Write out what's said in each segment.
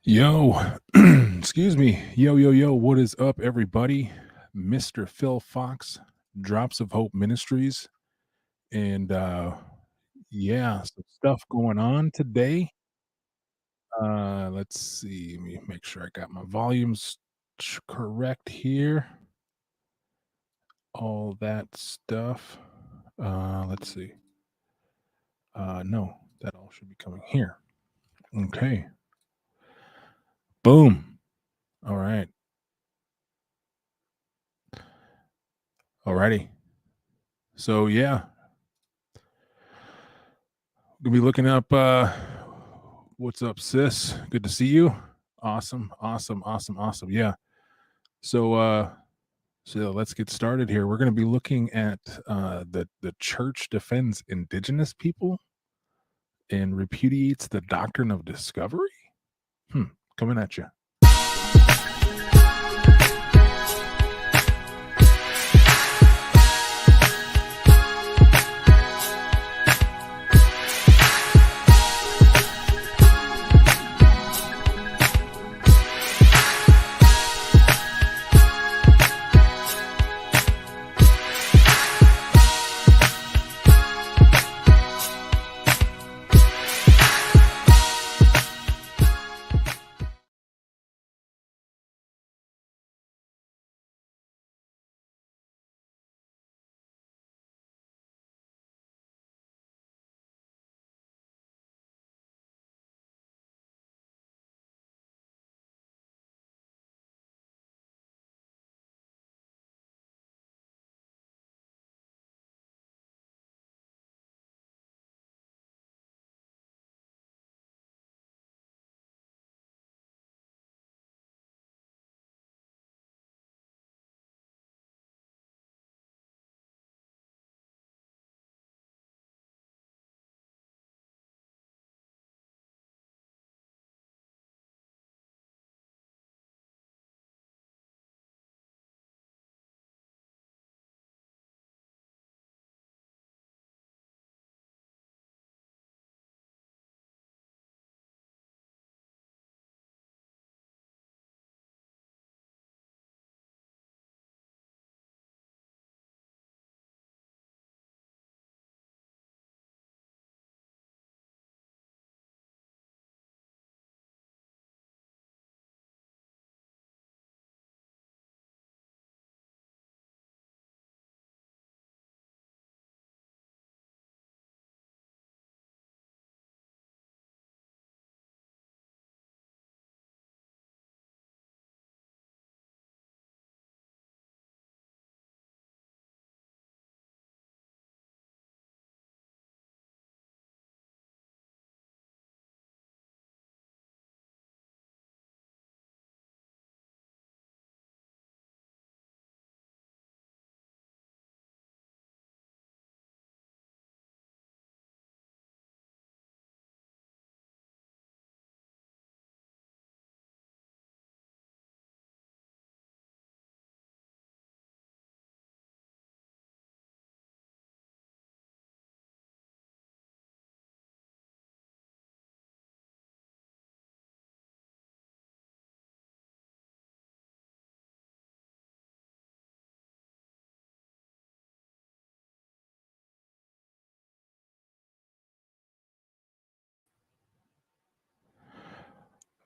Yo, excuse me. Yo, what is up, everybody? Mr. Phil Fox, Drops of Hope Ministries. And yeah, some stuff going on today. Let's see. Let me make sure I got my volumes correct here. All that stuff. Let's see. No, that all should be coming here. Okay. Boom. All right. Alrighty. So yeah, gonna be looking up what's up, sis? Good to see you. Awesome. Yeah. So so let's get started here. We're gonna be looking at the church defends indigenous people and repudiates the doctrine of discovery. Coming at you.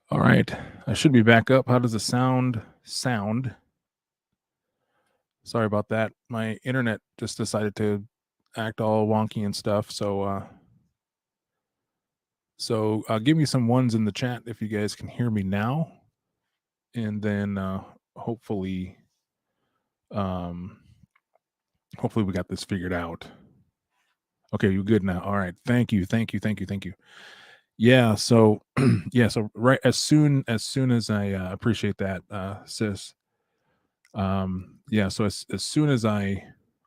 All right. I should be back up. How does the sound sound? Sorry about that. My internet just decided to act all wonky and stuff. So give me some ones in the chat if you guys can hear me now, and then hopefully hopefully we got this figured out. Okay, you're good now. All right. Thank you. Yeah. So yeah. So right as soon as I appreciate that, sis. Yeah. So as soon as I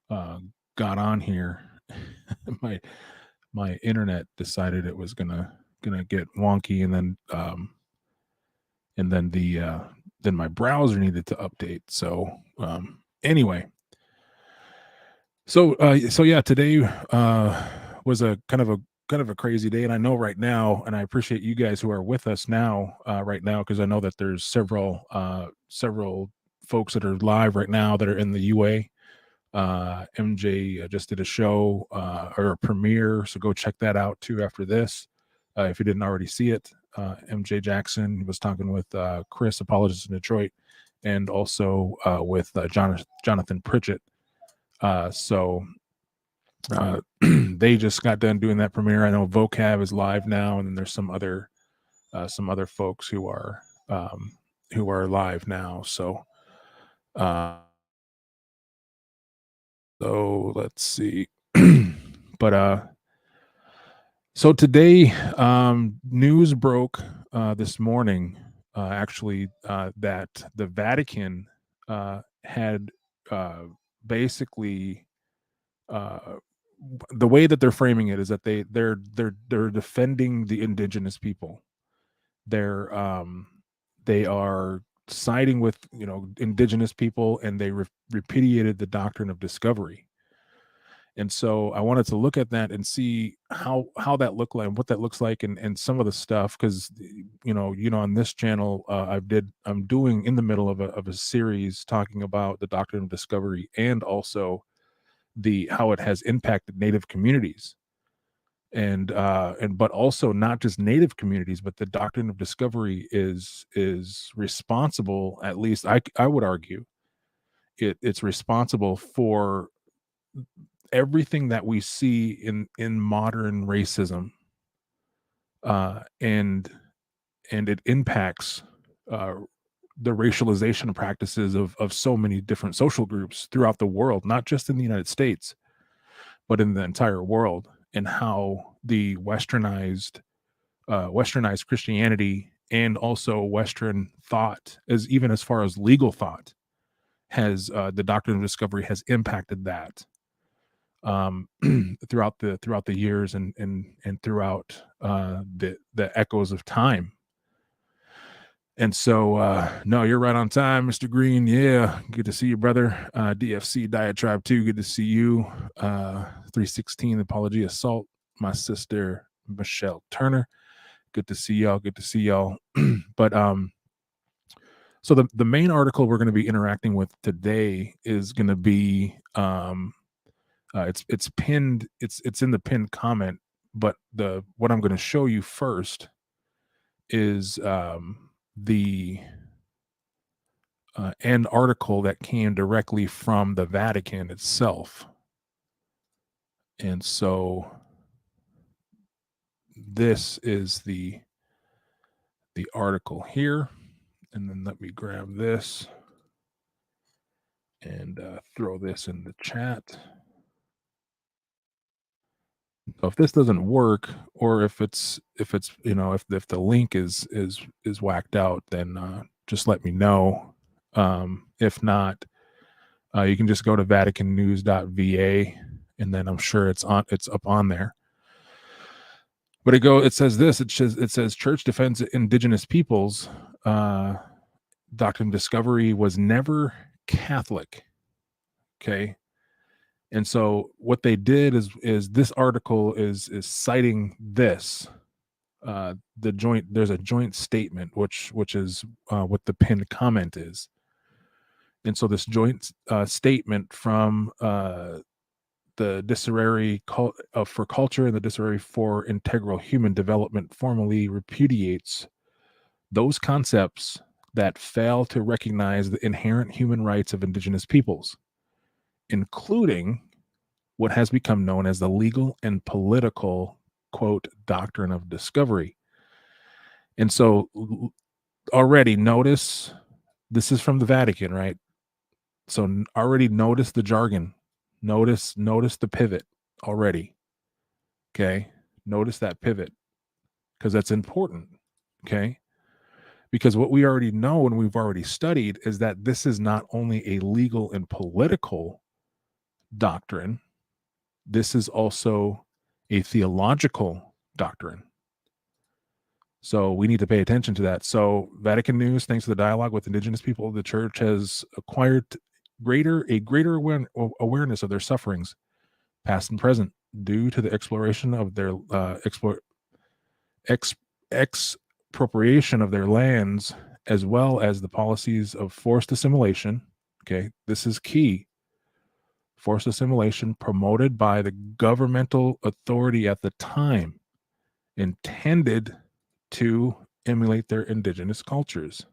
got on here, my my internet decided it was gonna get wonky, and then my browser needed to update. So anyway, so yeah, today was a kind of a kind of a crazy day, and I know right now, and I appreciate you guys who are with us now, right now, because I know that there's several folks that are live right now that are in the UA. MJ just did a show or a premiere, so go check that out too after this. If you didn't already see it, MJ Jackson was talking with Chris, apologist in Detroit, and also with Jonathan Pritchett. So they just got done doing that premiere. I know Vocab is live now, and then there's some other folks who are live now. So so let's see. But so today, news broke this morning, actually, that the Vatican had basically the way that they're framing it is that they're defending the indigenous people. They are siding with indigenous people, and they repudiated the doctrine of discovery. And so I wanted to look at that and see how that looked like, what that looks like, and some of the stuff, because on this channel, I'm doing in the middle of a series talking about the doctrine of discovery, and also how it has impacted Native communities, and but also not just Native communities, but the doctrine of discovery is responsible, at least I would argue it's responsible for everything that we see in modern racism, and it impacts the racialization practices of so many different social groups throughout the world, not just in the United States, but in the entire world, and how the westernized Christianity, and also Western thought, as far as legal thought, has the doctrine of discovery has impacted that throughout the years, and throughout the echoes of time. And so no, you're right on time, Mr. Green. Yeah, good to see you, brother. DFC Diatribe 2, good to see you. 316 Apology Assault, my sister Michelle Turner, good to see y'all. But so the main article we're going to be interacting with today is going to be it's pinned, it's in the pinned comment, but what I'm going to show you first is the an article that came directly from the Vatican itself. And so this is the article here, and then let me grab this and throw this in the chat. So if this doesn't work, or if if the link is whacked out, then just let me know. If not, you can just go to vaticannews.va, and then I'm sure it's up on there. But it says this. It says Church defends indigenous peoples. Doctrine of discovery was never Catholic. Okay. And so what they did is this article is citing this. There's a joint statement, which is what the pinned comment is. And so this joint statement from the Dicasteries for Culture and the Dicasteries for Integral Human Development formally repudiates those concepts that fail to recognize the inherent human rights of indigenous peoples, including what has become known as the legal and political, quote, doctrine of discovery. And so already notice, this is from the Vatican, right? So already notice the jargon, notice the pivot already. Okay. Notice that pivot, because that's important. Okay. Because what we already know and we've already studied is that this is not only a legal and political doctrine, this is also a theological doctrine. So we need to pay attention to that. So Vatican News, thanks to the dialogue with indigenous people, the church has acquired a greater awareness of their sufferings, past and present, due to the exploration of their expropriation of their lands, as well as the policies of forced assimilation. Okay, this is key. Forced assimilation promoted by the governmental authority at the time, intended to eliminate their indigenous cultures,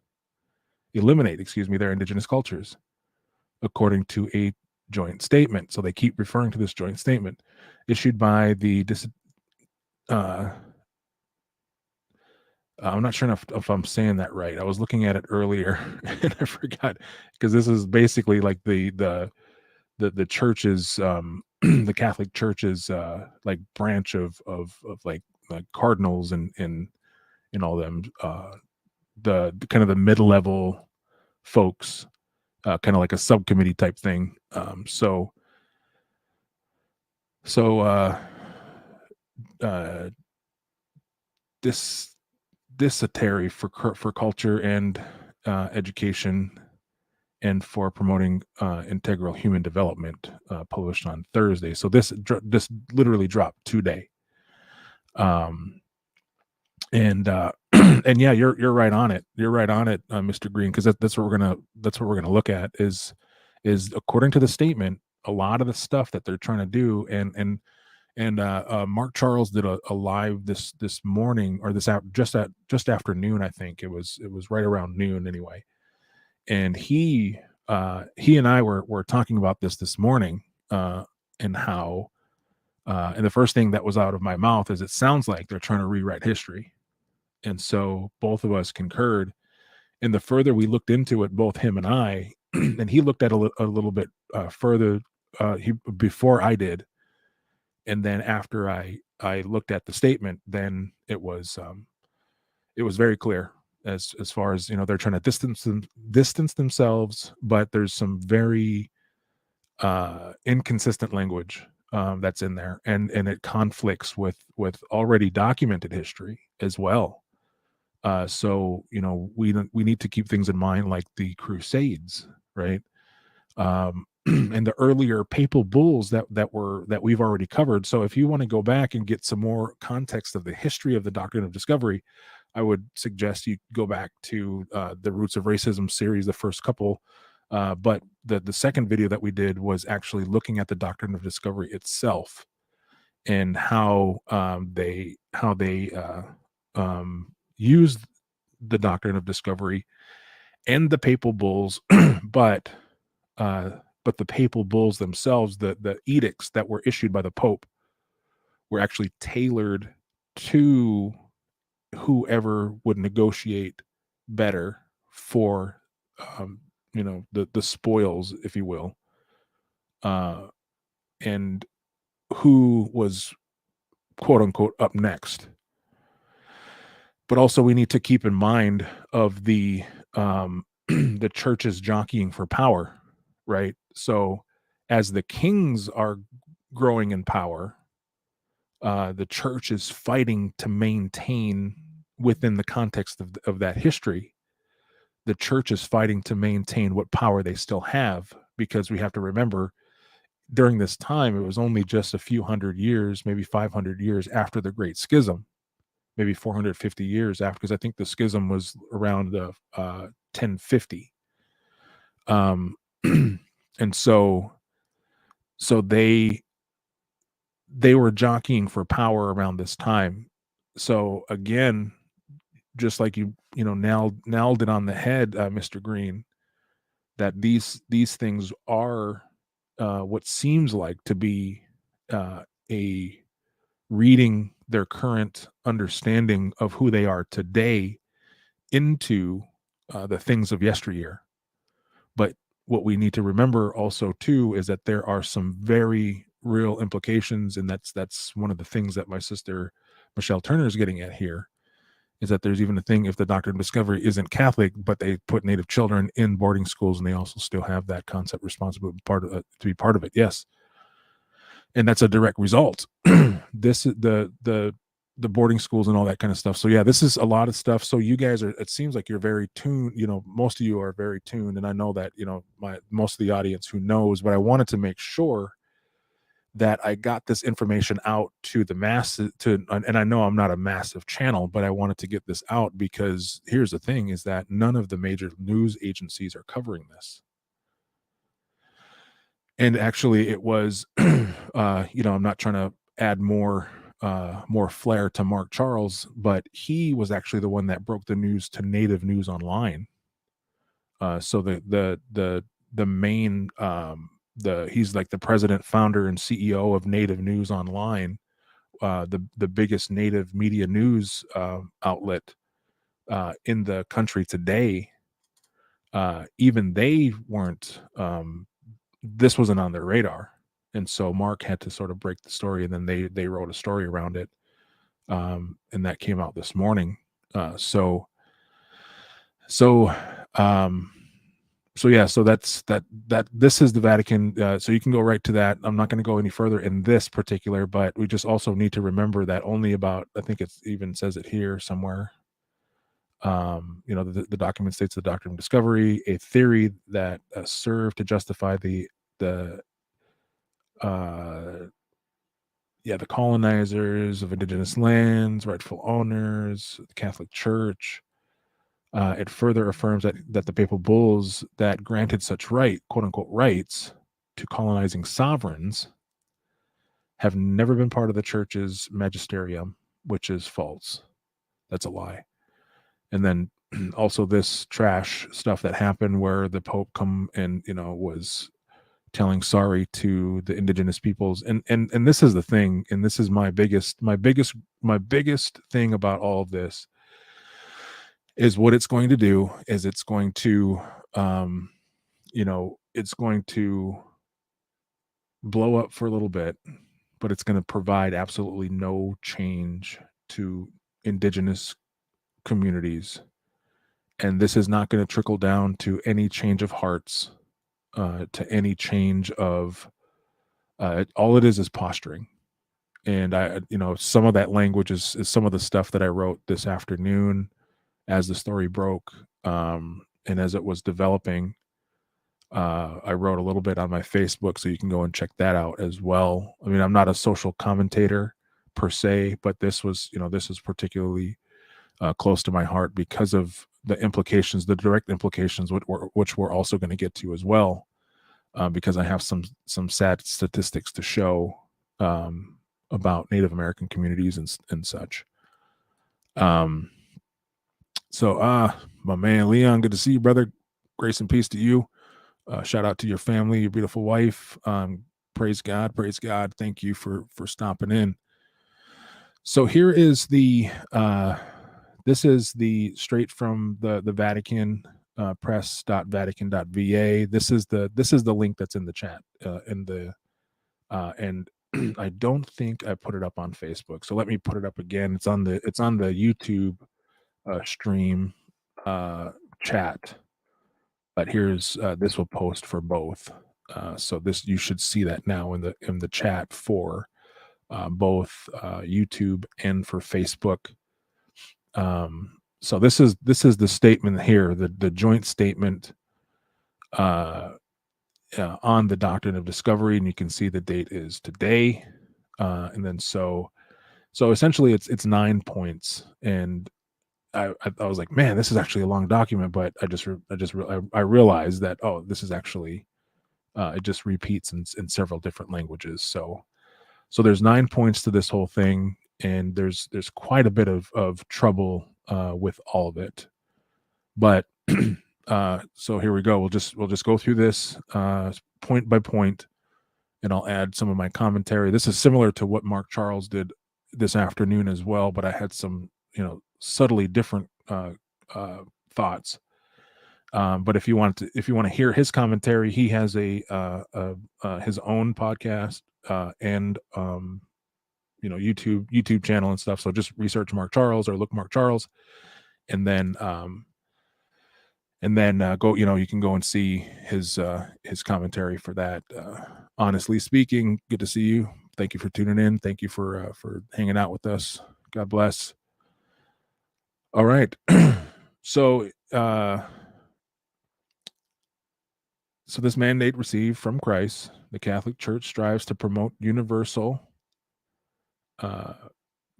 according to a joint statement. So they keep referring to this joint statement issued by the I'm not sure if I'm saying that right. I was looking at it earlier and I forgot, because this is basically like the church's the Catholic Church's like branch of like cardinals and all them, the kind of the mid-level folks, kind of like a subcommittee type thing. So this Dicasteries for culture and education and for promoting integral human development, published on Thursday. So this literally dropped today. And and yeah, you're right on it. You're right on it, Mr. Green, because that's what we're gonna look at is according to the statement, a lot of the stuff that they're trying to do, and Mark Charles did a live this morning, or just afternoon. I think it was right around noon anyway. And he and I were talking about this morning, and how and the first thing that was out of my mouth is, it sounds like they're trying to rewrite history. And so both of us concurred. And the further we looked into it, both him and I, and he looked at a little bit further before I did, and then after I looked at the statement, then it was very clear as far as, they're trying to distance themselves, but there's some very inconsistent language that's in there, and it conflicts with already documented history as well. So we need to keep things in mind, like the Crusades, right? And the earlier papal bulls that we've already covered. So if you want to go back and get some more context of the history of the Doctrine of Discovery, I would suggest you go back to the Roots of Racism series, the first couple. But the second video that we did was actually looking at the Doctrine of Discovery itself, and how they used the Doctrine of Discovery and the papal bulls, but the papal bulls themselves, the edicts that were issued by the Pope, were actually tailored to whoever would negotiate better for the spoils, if you will, and who was quote unquote up next. But also we need to keep in mind of the the church's jockeying for power, right? So as the kings are growing in power, the church is fighting to maintain, within the context of that history, the church is fighting to maintain what power they still have, because we have to remember, during this time, it was only just a few hundred years, maybe 500 years after the Great Schism, maybe 450 years after, because I think the schism was around 1050. And so they were jockeying for power around this time. So again, just like you nailed it on the head, Mr. Green, that these things are what seems like to be a reading their current understanding of who they are today into the things of yesteryear. But what we need to remember also too is that there are some very real implications, and that's one of the things that my sister Michelle Turner is getting at here, is that there's even a thing, if the Doctrine of Discovery isn't Catholic, but they put Native children in boarding schools, and they also still have that concept responsibility to be part of it. Yes. And that's a direct result. This is the boarding schools and all that kind of stuff. So yeah, this is a lot of stuff. So you guys are, it seems like you're very tuned, most of you are very tuned. And I know that, most of the audience who knows, but I wanted to make sure that I got this information out to the masses. And I know I'm not a massive channel, but I wanted to get this out because here's the thing: is that none of the major news agencies are covering this. And actually, it was, I'm not trying to add more flair to Mark Charles, but he was actually the one that broke the news to Native News Online. So the main the he's like the president, founder, and CEO of Native News Online, the biggest native media news outlet in the country today. Even they weren't. This wasn't on their radar, and so Mark had to sort of break the story, and then they wrote a story around it, and that came out this morning. So um, so yeah, so that this is the Vatican. So you can go right to that. I'm not going to go any further in this particular, but we just also need to remember that only about, I think it's even says it here somewhere. The document states the Doctrine of Discovery, a theory that served to justify the uh, the colonizers of indigenous lands, rightful owners, the Catholic Church. It further affirms that the papal bulls that granted such quote unquote, rights to colonizing sovereigns have never been part of the church's magisterium, which is false. That's a lie. And then also this trash stuff that happened where the Pope come and was telling sorry to the indigenous peoples, and this is the thing, and this is my biggest thing about all of this, is what it's going to do is it's going to it's going to blow up for a little bit, but it's going to provide absolutely no change to indigenous communities, and this is not going to trickle down to any change of hearts, to any change of all it is posturing. And some of that language is some of the stuff that I wrote this afternoon as the story broke, and as it was developing. I wrote a little bit on my Facebook, so you can go and check that out as well. I mean, I'm not a social commentator per se, but this is particularly close to my heart because of the implications, the direct implications, which we're also going to get to as well, because I have some sad statistics to show about Native American communities and such. My man Leon, good to see you, brother. Grace and peace to you. Shout out to your family, your beautiful wife. Praise God, praise God. Thank you for stopping in. So here is this is the straight from the Vatican, press.vatican.va. This is the link that's in the chat, and I don't think I put it up on Facebook. So let me put it up again. It's on the YouTube stream chat. But here's this will post for both. So this, you should see that now in the chat for both YouTube and for Facebook. So this is the statement here, the joint statement on the Doctrine of Discovery, and you can see the date is today. And then so essentially it's 9 points, and I was like, man, this is actually a long document, but I realized that, oh, this is actually it just repeats in several different languages. So there's 9 points to this whole thing, and there's quite a bit of trouble with all of it. But so here we go. We'll just go through this point by point, and I'll add some of my commentary. This is similar to what Mark Charles did this afternoon as well, but I had some subtly different thoughts. But if you want to hear his commentary, he has his own podcast and YouTube channel and stuff. So just research Mark Charles or look Mark Charles, and then go. You can go and see his commentary for that. Honestly speaking, good to see you. Thank you for tuning in. Thank you for hanging out with us. God bless. All right. So this mandate received from Christ the Catholic Church strives to promote universal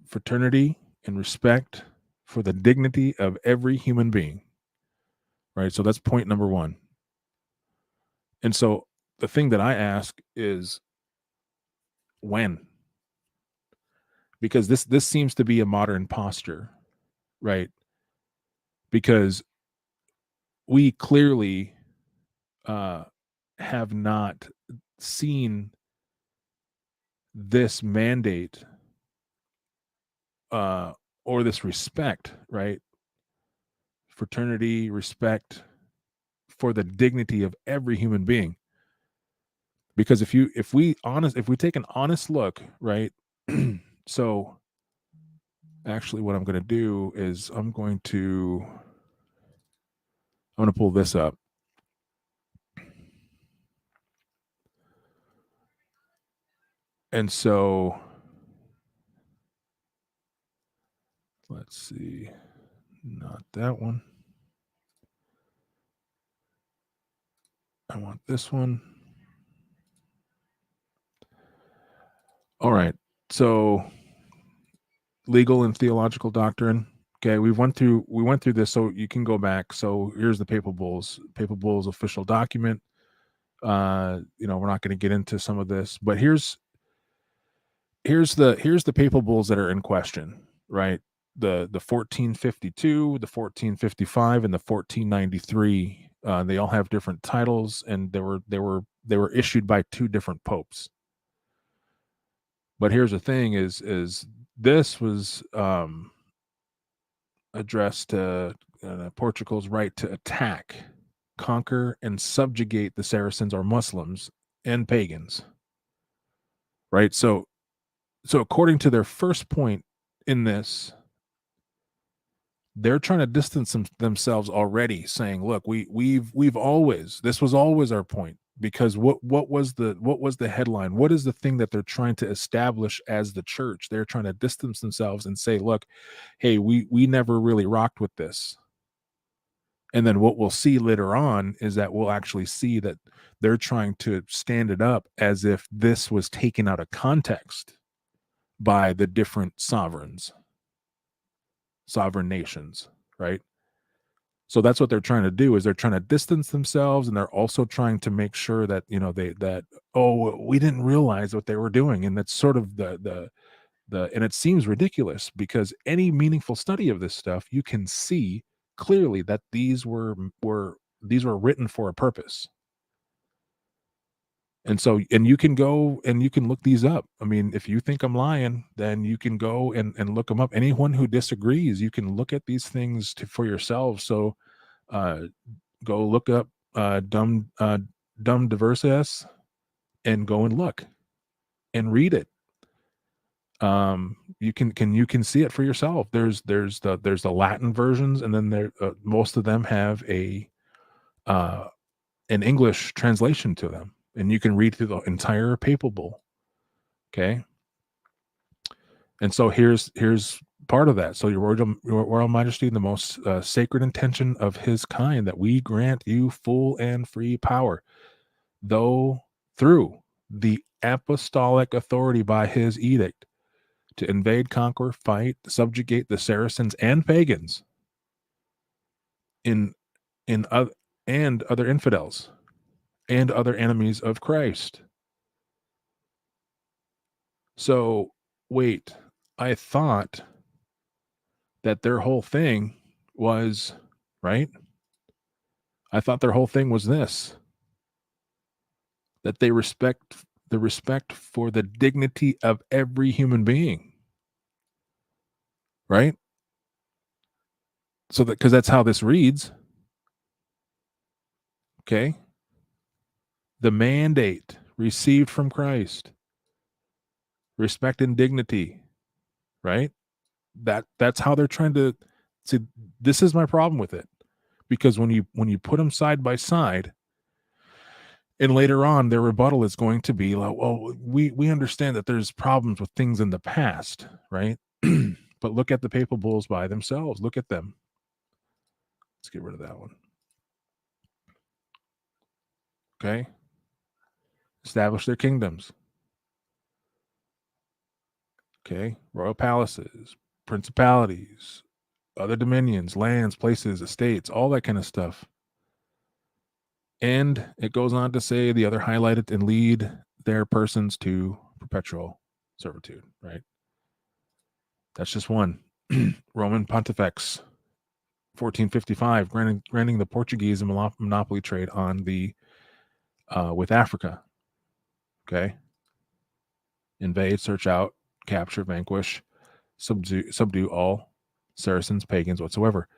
fraternity and respect for the dignity of every human being. Right? So that's point number one. And so the thing that I ask is when? Because this seems to be a modern posture, right? Because we clearly have not seen this mandate or this respect, right? Fraternity, respect for the dignity of every human being. Because if we take an honest look, right? So actually what I'm going to do is I'm going to pull this up. And so let's see, not that one. I want this one. All right. So legal and theological doctrine. Okay, we went through this, so you can go back. So here's the papal bulls. Papal bulls official document. We're not going to get into some of this, but here's the papal bulls that are in question, right? The 1452, the 1455, and the 1493. They all have different titles, and they were issued by two different popes. But here's the thing: is this was addressed to Portugal's right to attack, conquer, and subjugate the Saracens or Muslims and pagans. Right. So according to their first point in this, they're trying to distance themselves already, saying, "Look, we've always, this was always our point." Because what was the headline? What is the thing that they're trying to establish as the church? They're trying to distance themselves and say, "Look, hey, we never really rocked with this." And then what we'll see later on is that we'll actually see that they're trying to stand it up as if this was taken out of context by the different sovereign nations, right? So that's what they're trying to do, is they're trying to distance themselves, and they're also trying to make sure that, we didn't realize what they were doing. And that's sort of the and it seems ridiculous, because any meaningful study of this stuff, you can see clearly that these were written for a purpose. And so, and you can go and you can look these up. I mean, if you think I'm lying, then you can go and look them up. Anyone who disagrees, you can look at these things for yourselves. So go look up dumb diverses and go and look and read it. You can see it for yourself. There's the Latin versions, and then there most of them have an English translation to them, and you can read through the entire papal bull. Okay. And so here's part of that. So your Royal Majesty, the most sacred intention of his kind, that we grant you full and free power, though through the apostolic authority by his edict, to invade, conquer, fight, subjugate the Saracens and pagans in other and other infidels and other enemies of Christ. So wait, I thought that their whole thing was, right? I thought their whole thing was this, that they respect for the dignity of every human being, right? So that, because that's how this reads. Okay. The mandate received from Christ, respect and dignity, right? That's how they're trying to this is my problem with it, because when you put them side by side, and later on their rebuttal is going to be like, well, we understand that there's problems with things in the past, right? But look at the papal bulls by themselves. Look at them. Let's get rid of that one. Okay. establish their kingdoms. Okay, royal palaces, principalities, other dominions, lands, places, estates, all that kind of stuff. And it goes on to say the other highlighted and lead their persons to perpetual servitude, right? That's just one. Roman Pontifex, 1455, granting the Portuguese a monopoly trade on the with Africa. Okay, invade, search out, capture, vanquish, subdue all Saracens, pagans whatsoever,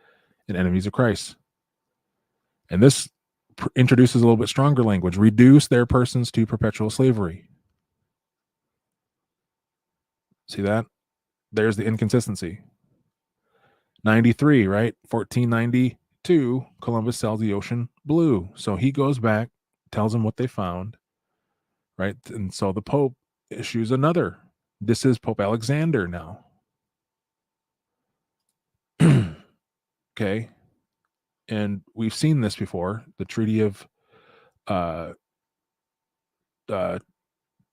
and enemies of Christ. And this introduces a little bit stronger language: reduce their persons to perpetual slavery. See that? There's the inconsistency. 93, right? 1492, Columbus sails the ocean blue. So he goes back, tells them what they found, right? And so the Pope issues another. This is Pope Alexander now. Okay. And we've seen this before. The Treaty of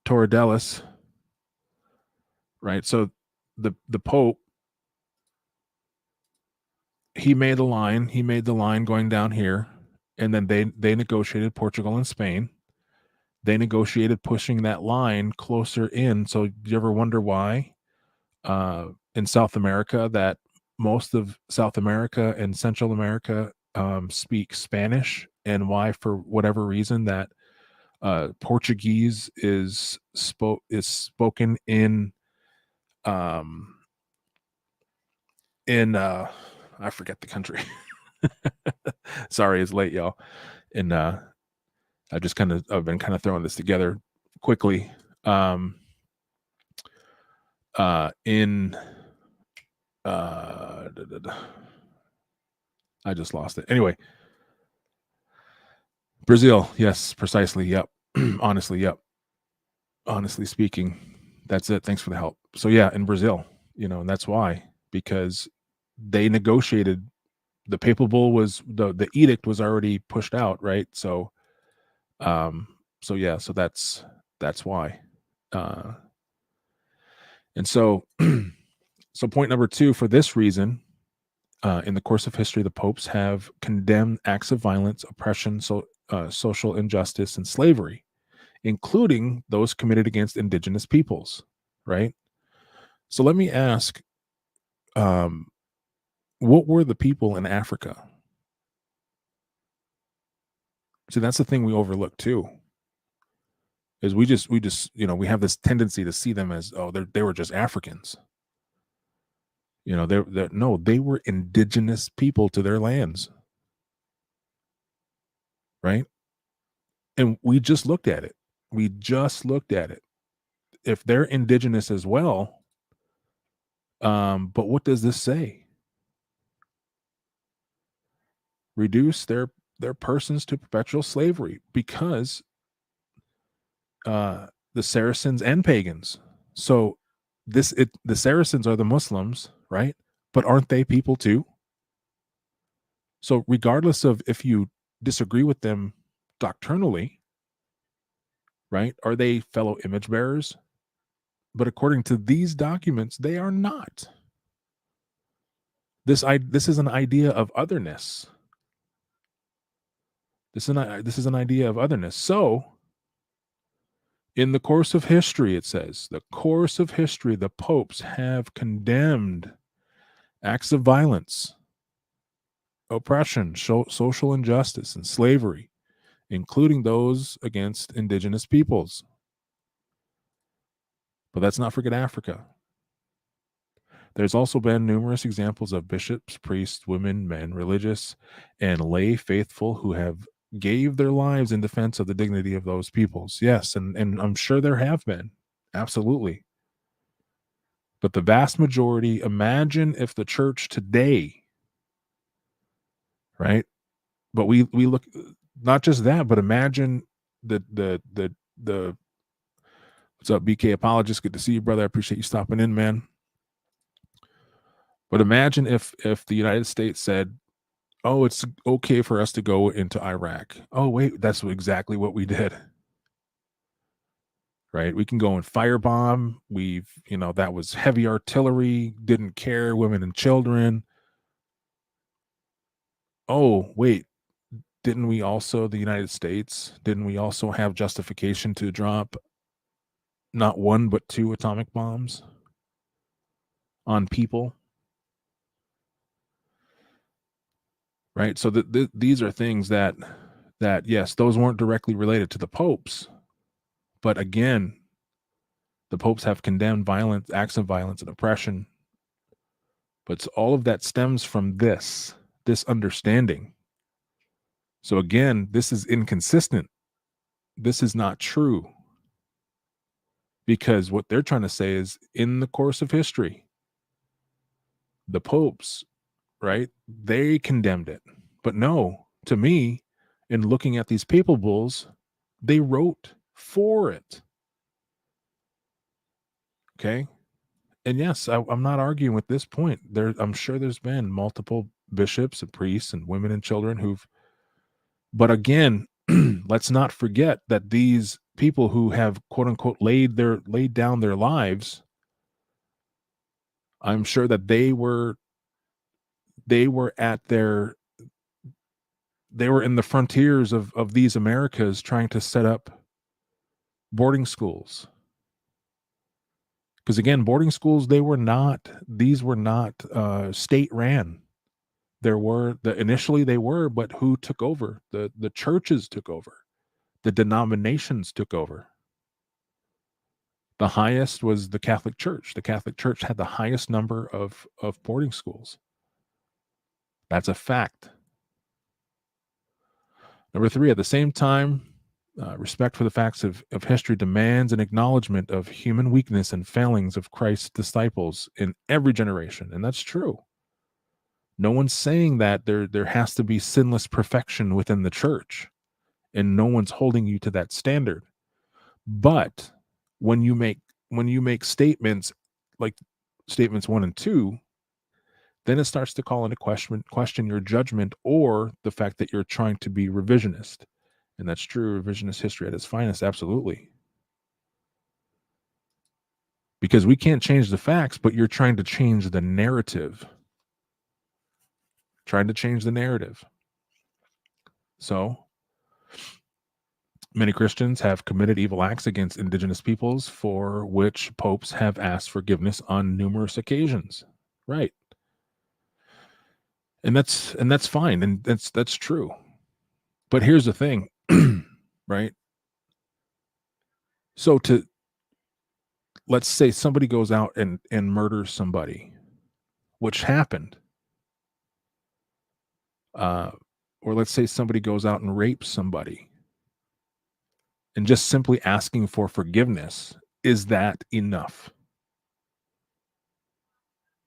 Tordesillas, right? So the Pope, he made the line going down here, and then they negotiated Portugal and Spain. They negotiated pushing that line closer in. So do you ever wonder why in South America that most of South America and Central America speak Spanish, and why, for whatever reason, that Portuguese is spoken in I forget the country. Sorry, it's late, y'all. And I've been kind of throwing this together quickly. In I just lost it. Anyway, Brazil. Yes, precisely. Yep. Honestly, yep. Honestly speaking, that's it. Thanks for the help. So yeah, in Brazil, and that's why, because they negotiated. The papal bull was the edict was already pushed out, right? So, so that's why. And so, so point number 2, for this reason, in the course of history, the popes have condemned acts of violence, oppression, social injustice, and slavery, including those committed against indigenous peoples, right? So let me ask, what were the people in Africa? See, that's the thing we overlook too. Is we just we have this tendency to see them as, oh, they were just Africans. No, they were indigenous people to their lands, right? And we just looked at it. If they're indigenous as well, but what does this say? Reduce their persons to perpetual slavery, because the Saracens and pagans. So the Saracens are the Muslims, right? But aren't they people too? So regardless of if you disagree with them doctrinally, right? Are they fellow image bearers? But according to these documents, they are not. This is an idea of otherness. This is an idea of otherness. So, in the course of history, it says, the course of history, the popes have condemned acts of violence, oppression, social injustice, and slavery, including those against indigenous peoples. But let's not forget Africa. There's also been numerous examples of bishops, priests, women, men, religious, and lay faithful who have gave their lives in defense of the dignity of those peoples. Yes, and I'm sure there have been. Absolutely. But the vast majority, imagine if the church today, right? But we look, not just that, but imagine the what's up, BK Apologist? Good to see you, brother. I appreciate you stopping in, man. But imagine if the United States said, oh, it's okay for us to go into Iraq. Oh, wait, that's exactly what we did. right? We can go and firebomb. That was heavy artillery, didn't care, women and children. Oh, wait, the United States, didn't we also have justification to drop not one, but two atomic bombs on people? Right. So these are things that yes, those weren't directly related to the popes, but again, the popes have condemned violence, acts of violence and oppression. But all of that stems from this understanding. So again, this is inconsistent. This is not true, because what they're trying to say is, in the course of history, the popes, right, they condemned it. But no, to me, in looking at these papal bulls, they wrote for it. Okay. And yes, I'm not arguing with this point. I'm sure there's been multiple bishops and priests and women and children but again, let's not forget that these people who have, quote unquote, laid down their lives, I'm sure that they were at they were in the frontiers of these Americas, trying to set up boarding schools. Because again, boarding schools, these were not state ran. Initially they were, but who took over? The churches took over. The denominations took over. The highest was the Catholic Church. The Catholic Church had the highest number of boarding schools. That's a fact. Number 3, at the same time, respect for the facts of history demands an acknowledgement of human weakness and failings of Christ's disciples in every generation. And that's true. No one's saying that there has to be sinless perfection within the church, and no one's holding you to that standard. But when you make statements like statements 1 and 2, then it starts to call into question your judgment, or the fact that you're trying to be revisionist. And that's true, revisionist history at its finest, absolutely. Because we can't change the facts, but you're trying to change the narrative. So many Christians have committed evil acts against indigenous peoples, for which popes have asked forgiveness on numerous occasions. Right. And that's fine, and that's true. But here's the thing, right? So let's say somebody goes out and murders somebody, which happened. Or let's say somebody goes out and rapes somebody, and just simply asking for forgiveness, is that enough?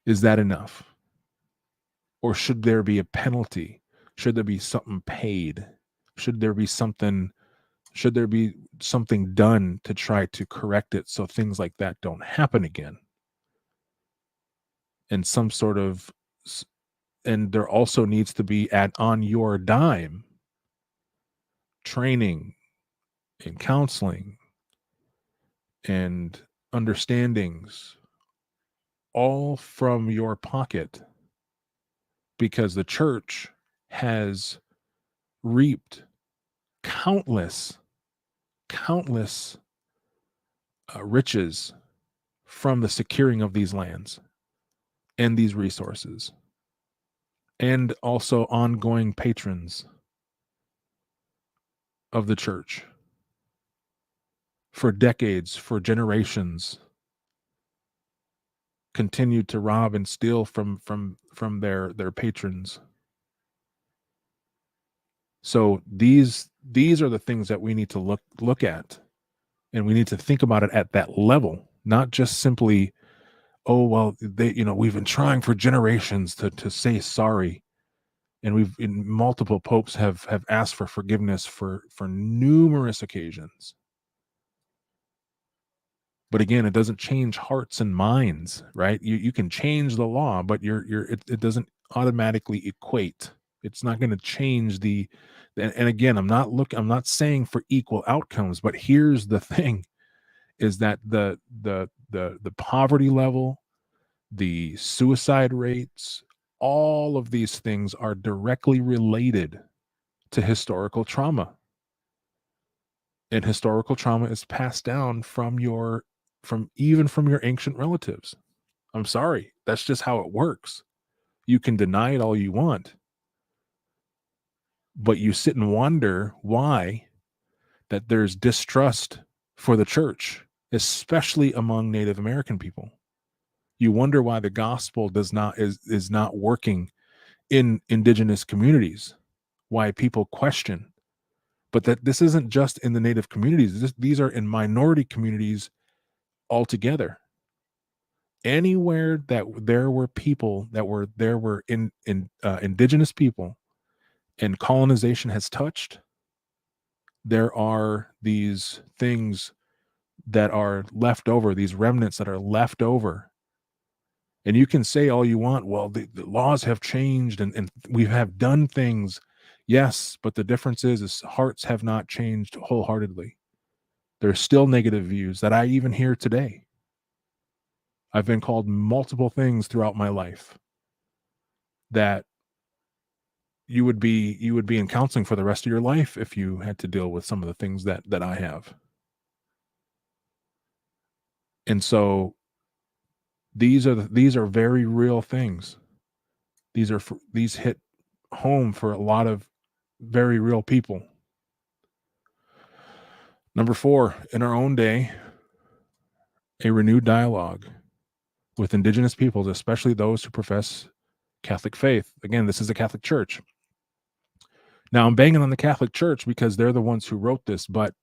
Is that enough? Or should there be a penalty? Should there be something paid? Should there be something done to try to correct it, so things like that don't happen again? And and there also needs to be, on your dime, training and counseling and understandings, all from your pocket, because the church has reaped countless riches from the securing of these lands and these resources, and also ongoing patrons of the church for decades, for generations, continued to rob and steal from their patrons. So these are the things that we need to look at, and we need to think about it at that level, not just simply, oh well, we've been trying for generations to say sorry, and multiple popes have asked for forgiveness for numerous occasions. But again, it doesn't change hearts and minds, right? You can change the law, but it doesn't automatically equate. It's not going to change and again, I'm not saying for equal outcomes, but here's the thing. is that the poverty level, the suicide rates, all of these things are directly related to historical trauma. And historical trauma is passed down from your from your ancient relatives. I'm sorry, that's just how it works. You can deny it all you want, but you sit and wonder why that there's distrust for the church, especially among Native American people. You wonder why the gospel is not working in indigenous communities, why people question. But that this isn't just in the Native communities. These are in minority communities altogether. Anywhere that there were people that were there were in indigenous people and colonization has touched, there are these things that are left over, these remnants that are left over. And you can say all you want, well, the laws have changed and we have done things. Yes, but the difference is hearts have not changed wholeheartedly. There's still negative views that I even hear today. I've been called multiple things throughout my life that you would be in counseling for the rest of your life if you had to deal with some of the things that I have. And so these are very real things. These hit home for a lot of very real people. Number 4, in our own day, a renewed dialogue with indigenous peoples, especially those who profess Catholic faith. Again, this is a Catholic church. Now, I'm banging on the Catholic Church because they're the ones who wrote this, but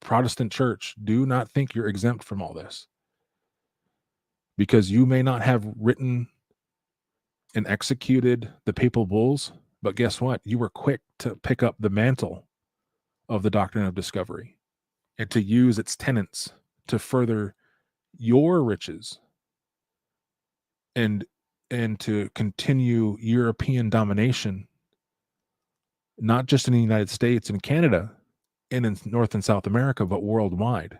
Protestant church, do not think you're exempt from all this. Because you may not have written and executed the papal bulls, but guess what? You were quick to pick up the mantle of the Doctrine of Discovery and to use its tenets to further your riches and to continue European domination, not just in the United States and Canada and in North and South America, but worldwide.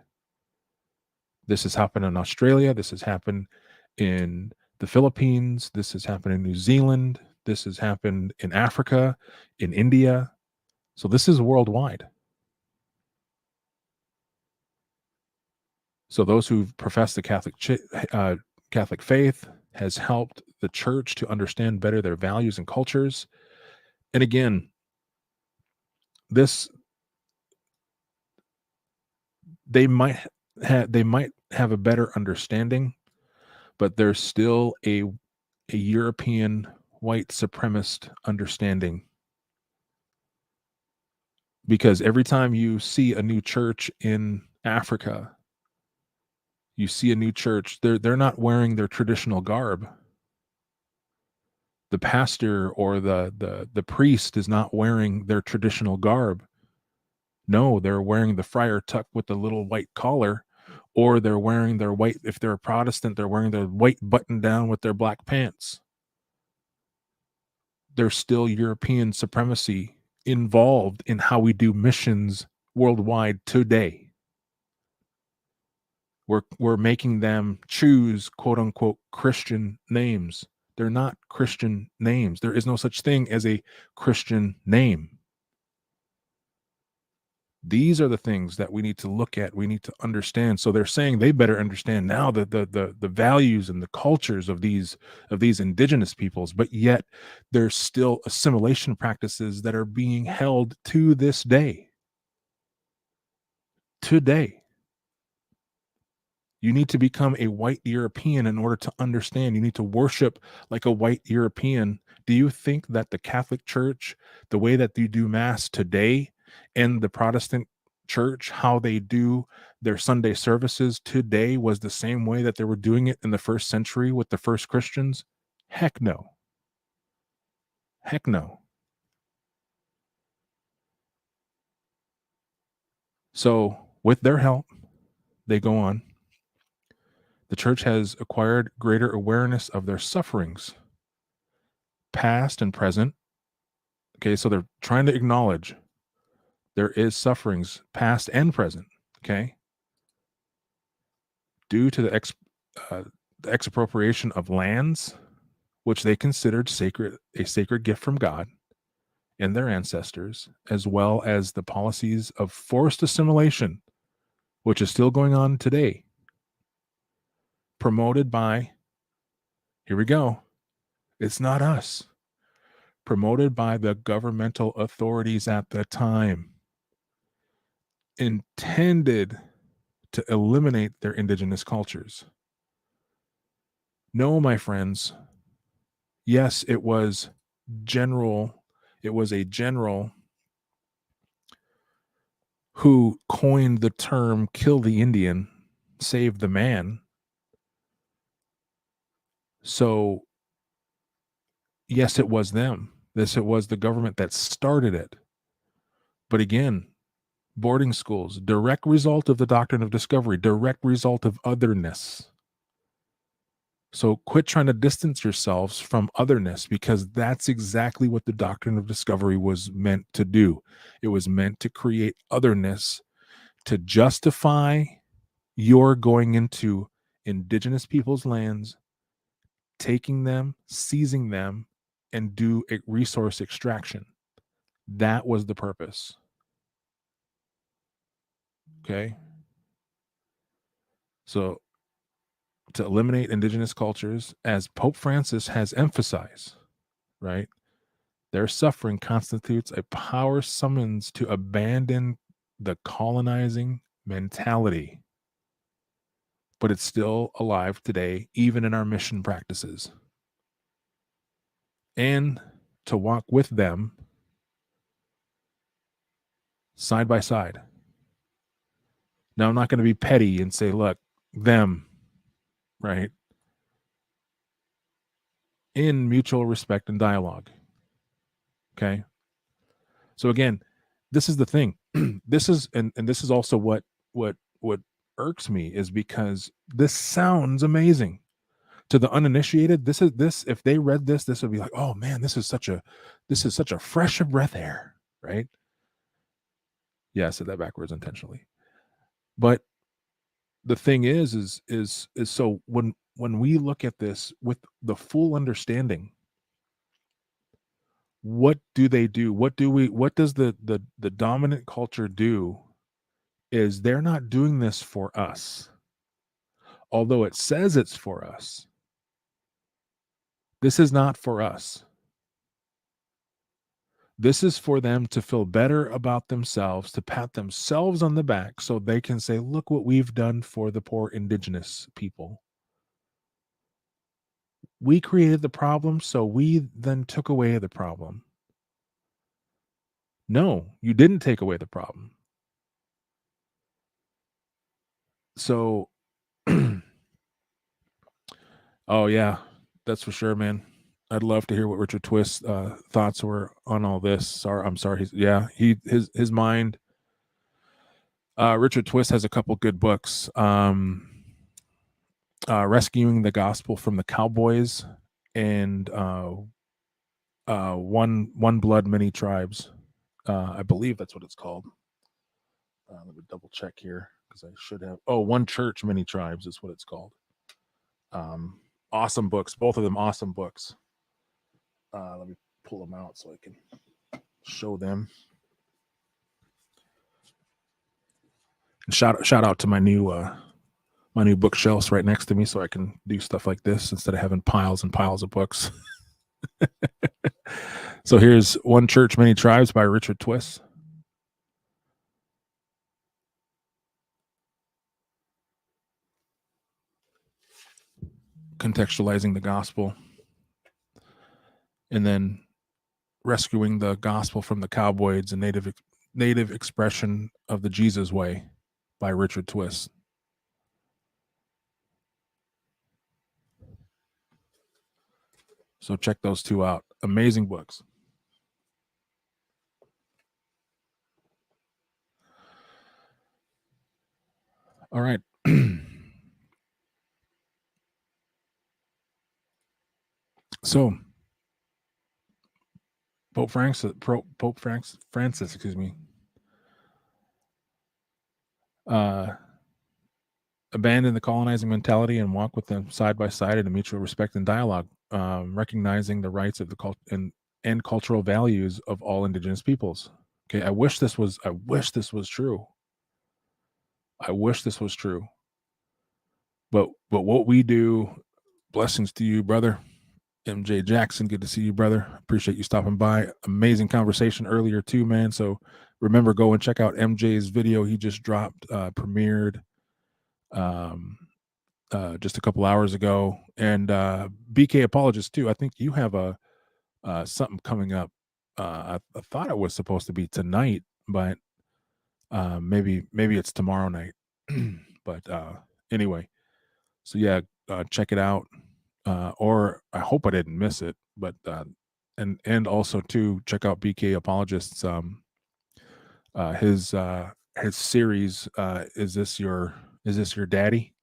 This has happened in Australia. This has happened in the Philippines. This has happened in New Zealand. This has happened in Africa, in India. So this is worldwide. So those who profess the Catholic faith has helped the church to understand better their values and cultures. And again, this they might have a better understanding, but there's still a European white supremacist understanding, because every time you see a new church in Africa, you see a new church, they're not wearing their traditional garb. The pastor or the priest is not wearing their traditional garb. No, they're wearing the friar tuck with the little white collar, or they're wearing their white, if they're a Protestant, they're wearing their white button down with their black pants. There's still European supremacy involved in how we do missions worldwide today. We're making them choose quote unquote Christian names. They're not Christian names. There is no such thing as a Christian name. These are the things that we need to look at. We need to understand. So they're saying they better understand now the values and the cultures of these indigenous peoples, but yet there's still assimilation practices that are being held to this day. Today. You need to become a white European in order to understand. You need to worship like a white European. Do you think that the Catholic Church, the way that they do Mass today, and the Protestant Church, how they do their Sunday services today, was the same way that they were doing it in the first century with the first Christians? Heck no. Heck no. So, with their help, they go on. The church has acquired greater awareness of their sufferings, past and present. Okay, so they're trying to acknowledge there is sufferings, past and present. Okay. due to the expropriation of lands, which they considered a sacred gift from God and their ancestors, as well as the policies of forced assimilation, which is still going on today, promoted by, here we go, it's not us, promoted by the governmental authorities at the time, intended to eliminate their indigenous cultures. No, my friends, yes, it was a general who coined the term kill the Indian, save the man. So, yes, it was them. It was the government that started it. But again, boarding schools, direct result of the doctrine of discovery, direct result of otherness. So quit trying to distance yourselves from otherness, because that's exactly what the doctrine of discovery was meant to do. It was meant to create otherness, to justify your going into indigenous people's lands, taking them, seizing them, and do a resource extraction. That was the purpose. Okay. So to eliminate indigenous cultures, as Pope Francis has emphasized, right? Their suffering constitutes a power summons to abandon the colonizing mentality. But it's still alive today, even in our mission practices. And to walk with them side by side. Now, I'm not going to be petty and say, look, them, right? In mutual respect and dialogue. Okay. So again, this is the thing. This is, and this is also what irks me, is because this sounds amazing to the uninitiated. If they read this would be like, oh man, this is such a fresh breath air, right? Yeah, I said that backwards intentionally. But the thing is so when we look at this with the full understanding, what do they do? What does the dominant culture do? Is they're not doing this for us. Although it says it's for us. This is not for us. This is for them to feel better about themselves, to pat themselves on the back so they can say, look what we've done for the poor indigenous people. We created the problem, so we then took away the problem. No, you didn't take away the problem. So, oh yeah, that's for sure, man. I'd love to hear what Richard Twist's thoughts were on all this. I'm sorry. His mind. Richard Twist has a couple good books. Rescuing the Gospel from the Cowboys and One Blood, Many Tribes. I believe that's what it's called. Let me double check here, because I should have. Oh, One Church, Many Tribes is what it's called. Awesome books, both of them awesome books. Let me pull them out so I can show them. Shout out to my new bookshelves right next to me, so I can do stuff like this instead of having piles and piles of books. So here's One Church, Many Tribes by Richard Twist. Contextualizing the gospel, and then Rescuing the Gospel from the Cowboys, a native expression of the Jesus way by Richard Twist. So check those two out. Amazing books. All right. So Pope Francis, excuse me, abandon the colonizing mentality and walk with them side by side in a mutual respect and dialogue, recognizing the rights of the and cultural values of all indigenous peoples. Okay, I wish this was true. I wish this was true. But what we do, blessings to you, brother. MJ Jackson, good to see you, brother. Appreciate you stopping by. Amazing conversation earlier too, man. So remember, go and check out MJ's video he just dropped, premiered just a couple hours ago. And BK Apologist too. I think you have a something coming up. I thought it was supposed to be tonight, but maybe it's tomorrow night. But anyway, so yeah, check it out. Or I hope I didn't miss it. But and also too, check out BK Apologist's his series. Is this your daddy?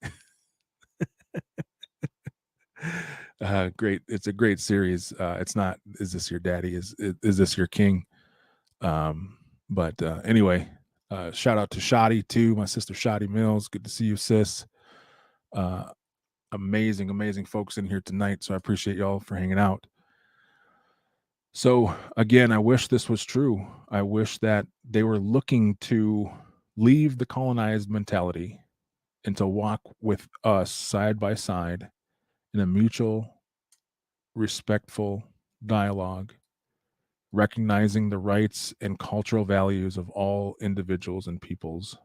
Great. It's a great series. It's not, is this your daddy? Is this your king? But anyway, shout out to Shotty too, my sister Shotty Mills. Good to see you, sis. Amazing folks in here tonight. So I appreciate y'all for hanging out. So again, I wish this was true. I wish that they were looking to leave the colonized mentality and to walk with us side by side in a mutual, respectful dialogue, recognizing the rights and cultural values of all individuals and peoples.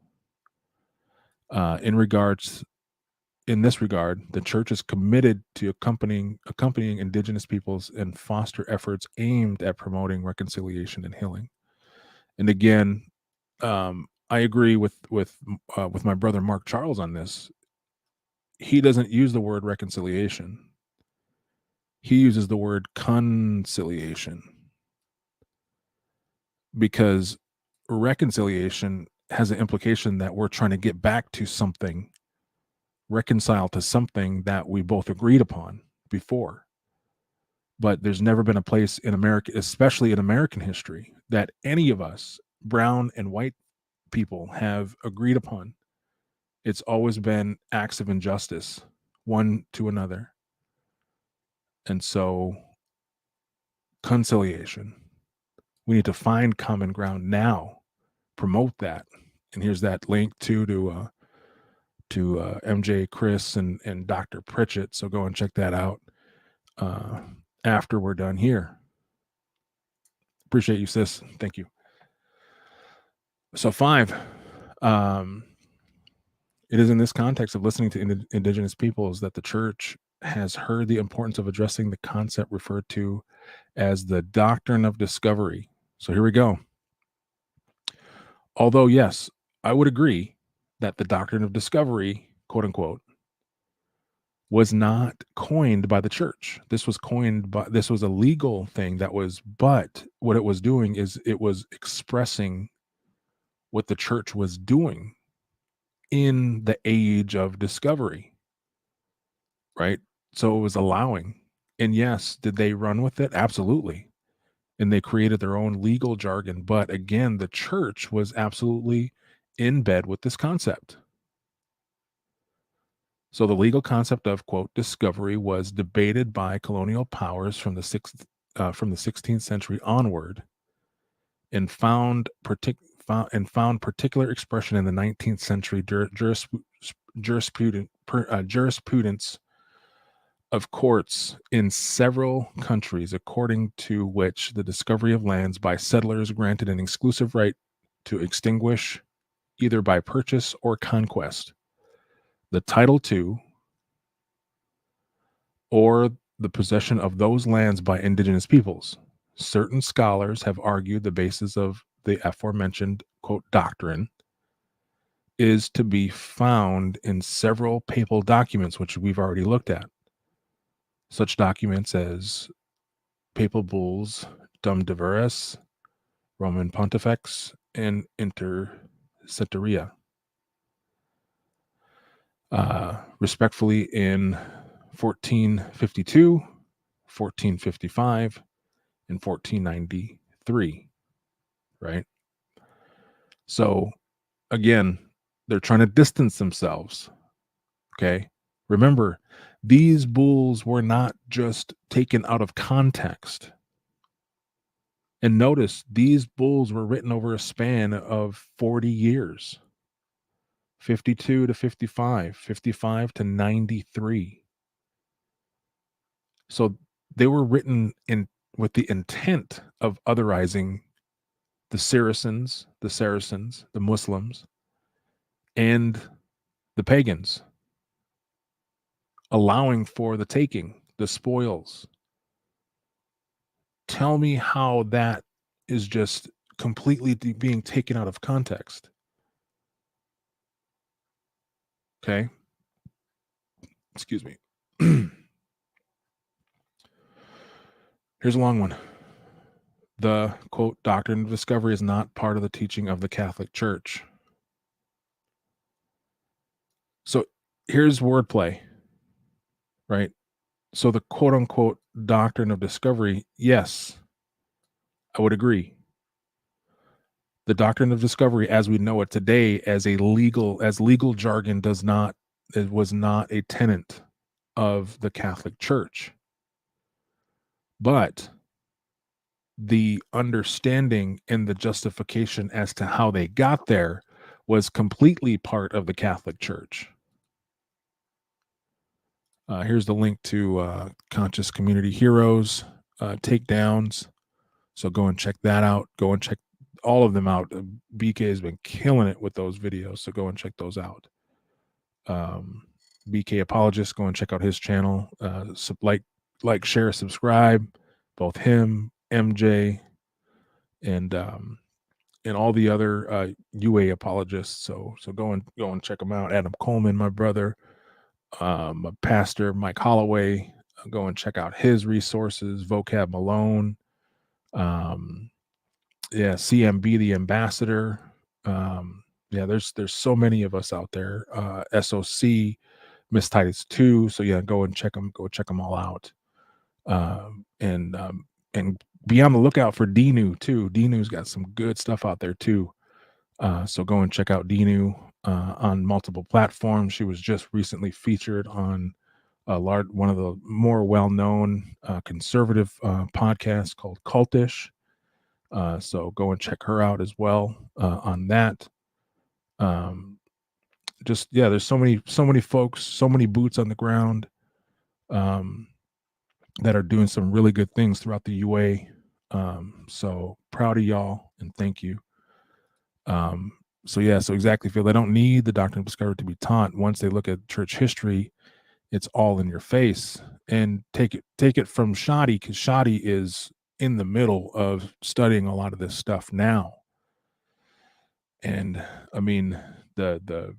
In this regard, the church is committed to accompanying indigenous peoples and foster efforts aimed at promoting reconciliation and healing. And again, I agree with my brother Mark Charles on this. He doesn't use the word reconciliation. He uses the word conciliation, because reconciliation has an implication that we're trying to get back to something, reconcile to something that we both agreed upon before. But there's never been a place in America, especially in American history, that any of us, brown and white people, have agreed upon. It's always been acts of injustice, one to another. And so, conciliation. We need to find common ground now, promote that. And here's that link to MJ, Chris, and Dr. Pritchett. So go and check that out after we're done here. Appreciate you, sis. Thank you. So 5, it is in this context of listening to indigenous peoples that the church has heard the importance of addressing the concept referred to as the Doctrine of Discovery. So here we go. Although, yes, I would agree that the Doctrine of Discovery, quote unquote, was not coined by the church. This was a legal thing but what it was doing is it was expressing what the church was doing in the age of discovery, right? So it was allowing. And yes, did they run with it? Absolutely. And they created their own legal jargon. But again, the church was absolutely in bed with this concept. So the legal concept of, quote, discovery was debated by colonial powers from the 16th century onward, and found particular expression in the 19th century jurisprudence of courts in several countries, according to which the discovery of lands by settlers granted an exclusive right to extinguish, either by purchase or conquest, the title to or the possession of those lands by indigenous peoples. Certain scholars have argued the basis of the aforementioned, quote, doctrine is to be found in several papal documents, which we've already looked at. Such documents as papal bulls, Dum Diveris, Roman Pontifex, and Intercetteria. Respectfully, in 1452, 1455, and 1493, right? So again, they're trying to distance themselves Okay. Remember, these bulls were not just taken out of context. And notice these bulls were written over a span of 40 years, 52 to 55, 55 to 93. So they were written in with the intent of otherizing the Saracens, the Muslims, and the pagans, allowing for the taking, the spoils. Tell me how that is just completely being taken out of context. Okay. Excuse me. Here's a long one. The quote, Doctrine of Discovery is not part of the teaching of the Catholic Church. So here's wordplay, right? So the quote unquote Doctrine of Discovery, yes, I would agree. The Doctrine of Discovery, as we know it today, as legal jargon, it was not a tenet of the Catholic Church. But the understanding and the justification as to how they got there was completely part of the Catholic Church. Here's the link to Conscious Community Heroes takedowns. So go and check that out. Go and check all of them out. BK has been killing it with those videos. So go and check those out. BK Apologist, go and check out his channel. Like, share, subscribe. Both him, MJ, and all the other UA apologists. So go and check them out. Adam Coleman, my brother, my pastor, Mike Holloway. Go and check out his resources. Vocab Malone, CMB the ambassador. There's so many of us out there. SOC, Miss Titus 2. So yeah, go check them all out. And be on the lookout for Dinu too. Dinu's got some good stuff out there too. So go and check out Dinu on multiple platforms. She was just recently featured on one of the more well-known conservative podcasts called Cultish. So go and check her out as well on that. There's so many folks, so many boots on the ground that are doing some really good things throughout the UA. So proud of y'all and thank you. So exactly, Phil. They don't need the Doctrine of Discovery to be taught. Once they look at church history, it's all in your face. And take it from Shadi, because Shadi is in the middle of studying a lot of this stuff now. And I mean, the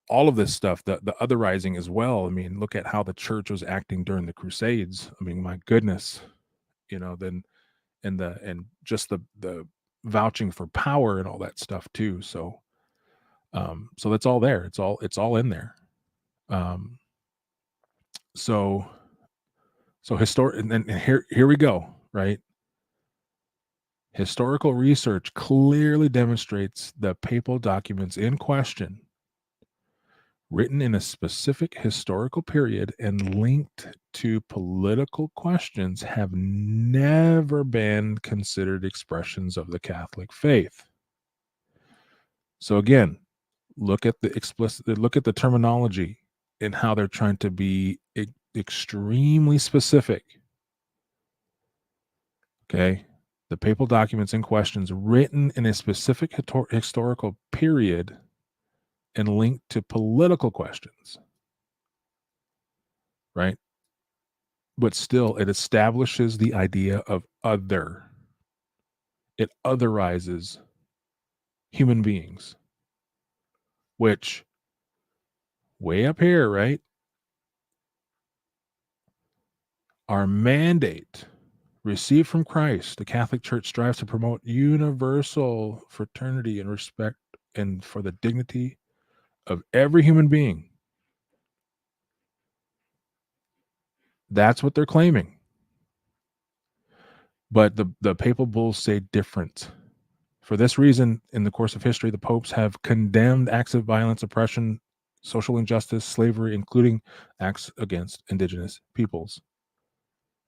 all of this stuff, the otherizing as well. I mean, look at how the church was acting during the Crusades. I mean, my goodness, then and just the vouching for power and all that stuff too. So that's all there. It's all in there. So and then here we go, right? Historical research clearly demonstrates the papal documents in question, written in a specific historical period and linked to political questions, have never been considered expressions of the Catholic faith. So again, look at the terminology and how they're trying to be extremely specific. Okay. The papal documents in questions written in a specific historical period and linked to political questions. Right. But still, it establishes the idea of other. It otherizes human beings, which way up here, right? Our mandate received from Christ, the Catholic Church strives to promote universal fraternity and respect and for the dignity of every human being. That's what they're claiming. But the papal bulls say different. For this reason, in the course of history, the popes have condemned acts of violence, oppression, social injustice, slavery, including acts against indigenous peoples.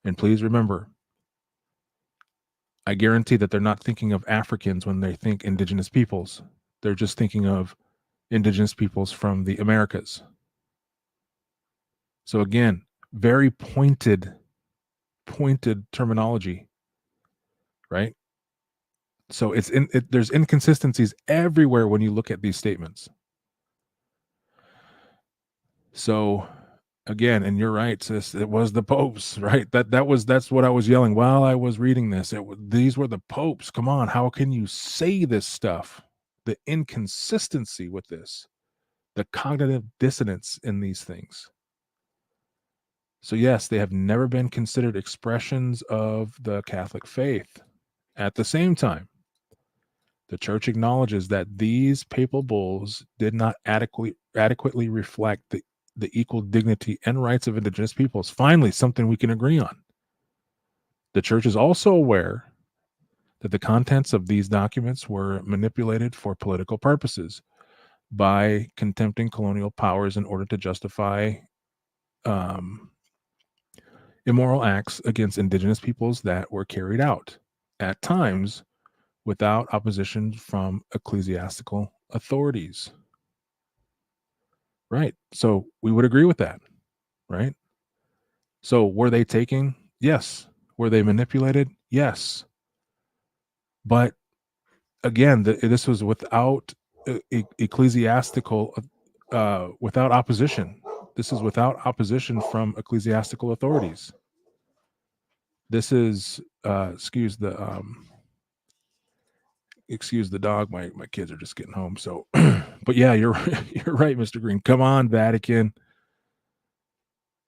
And please remember, I guarantee that they're not thinking of Africans when they think indigenous peoples. They're just thinking of indigenous peoples from the Americas. So again, very pointed terminology, right? So there's inconsistencies everywhere when you look at these statements. So again, and you're right, sis, it was the popes, right? That's what I was yelling while I was reading this. These were the popes. Come on, how can you say this stuff? The inconsistency with this, the cognitive dissonance in these things. So yes, they have never been considered expressions of the Catholic faith. At the same time, the church acknowledges that these papal bulls did not adequately reflect the equal dignity and rights of indigenous peoples. Finally, something we can agree on. The church is also aware that the contents of these documents were manipulated for political purposes by contempting colonial powers in order to justify immoral acts against indigenous peoples that were carried out, at times without opposition from ecclesiastical authorities. Right. So we would agree with that, right? So were they taking? Yes. Were they manipulated? Yes. But again, this was without ecclesiastical, without opposition. This is without opposition from ecclesiastical authorities. This is excuse the dog. My kids are just getting home. So, but yeah, you're right, Mr. Green. Come on, Vatican.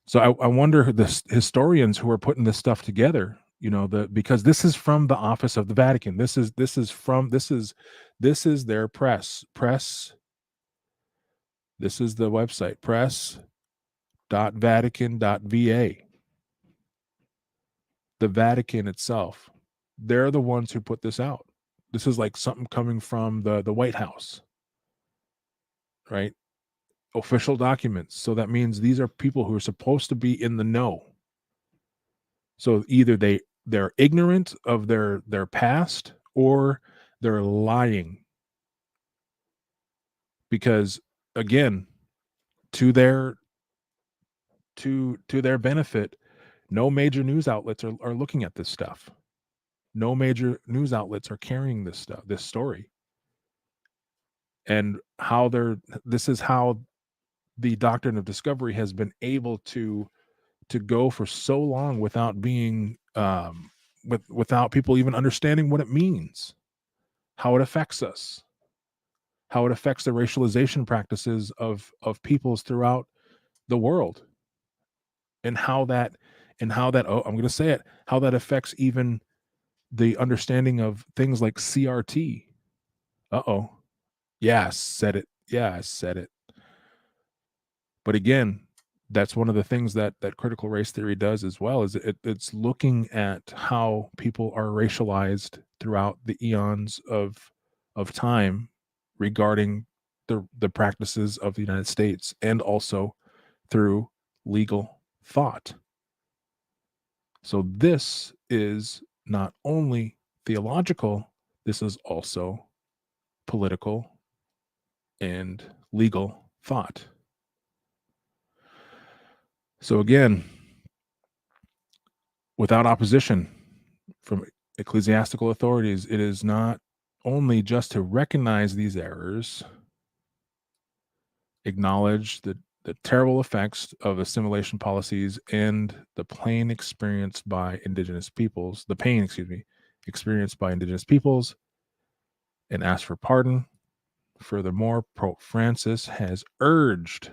So I wonder the historians who are putting this stuff together, because this is from the office of the Vatican. This is their press. This is the website, press.vatican.va. The Vatican itself. They're the ones who put this out. This is like something coming from the White House, right? Official documents. So that means these are people who are supposed to be in the know. So either they're ignorant of their past or they're lying. Because again, to their benefit, no major news outlets are looking at this stuff. No major news outlets are carrying this story. And this is how the Doctrine of Discovery has been able to go for so long without being without people even understanding what it means, how it affects us, how it affects the racialization practices of peoples throughout the world, and how that oh, I'm going to say it, how that affects even the understanding of things like CRT. Yeah, I said it. But again, that's one of the things that critical race theory does as well, is it's looking at how people are racialized throughout the eons of time regarding the practices of the United States, and also through legal thought. So this is not only theological, this is also political and legal thought. So again, without opposition from ecclesiastical authorities, it is not only just to recognize these errors, acknowledge the terrible effects of assimilation policies and the pain experienced by indigenous peoples, experienced by indigenous peoples, and ask for pardon. Furthermore, Pope Francis has urged,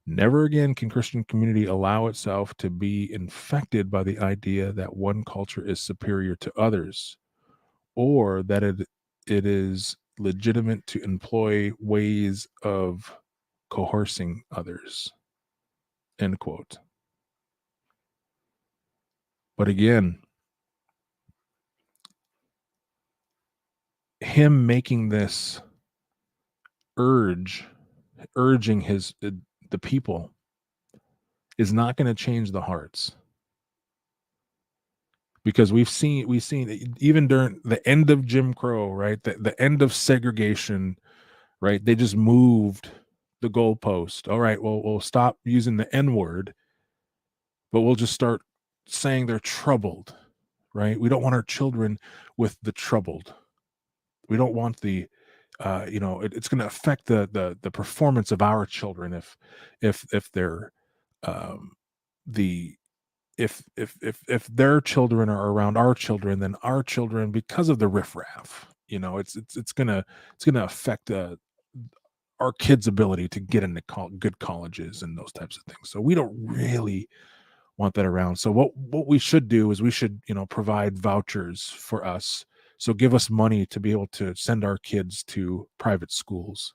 never again can Christian community allow itself to be infected by the idea that one culture is superior to others, or that it is legitimate to employ ways of coercing others. End quote. But again, him making this urge, urging the people is not going to change the hearts, because we've seen even during the end of Jim Crow, right? The end of segregation, right? They just moved the goalpost. All right, well, we'll stop using the N word, but we'll just start saying they're troubled, right? We don't want our children with the troubled. We don't want the it's going to affect the performance of our children if they're the if their children are around our children, then our children, because of the riffraff, it's gonna affect our kids' ability to get into good colleges and those types of things. So we don't really want that around. So what we should do is we should provide vouchers for us. So give us money to be able to send our kids to private schools,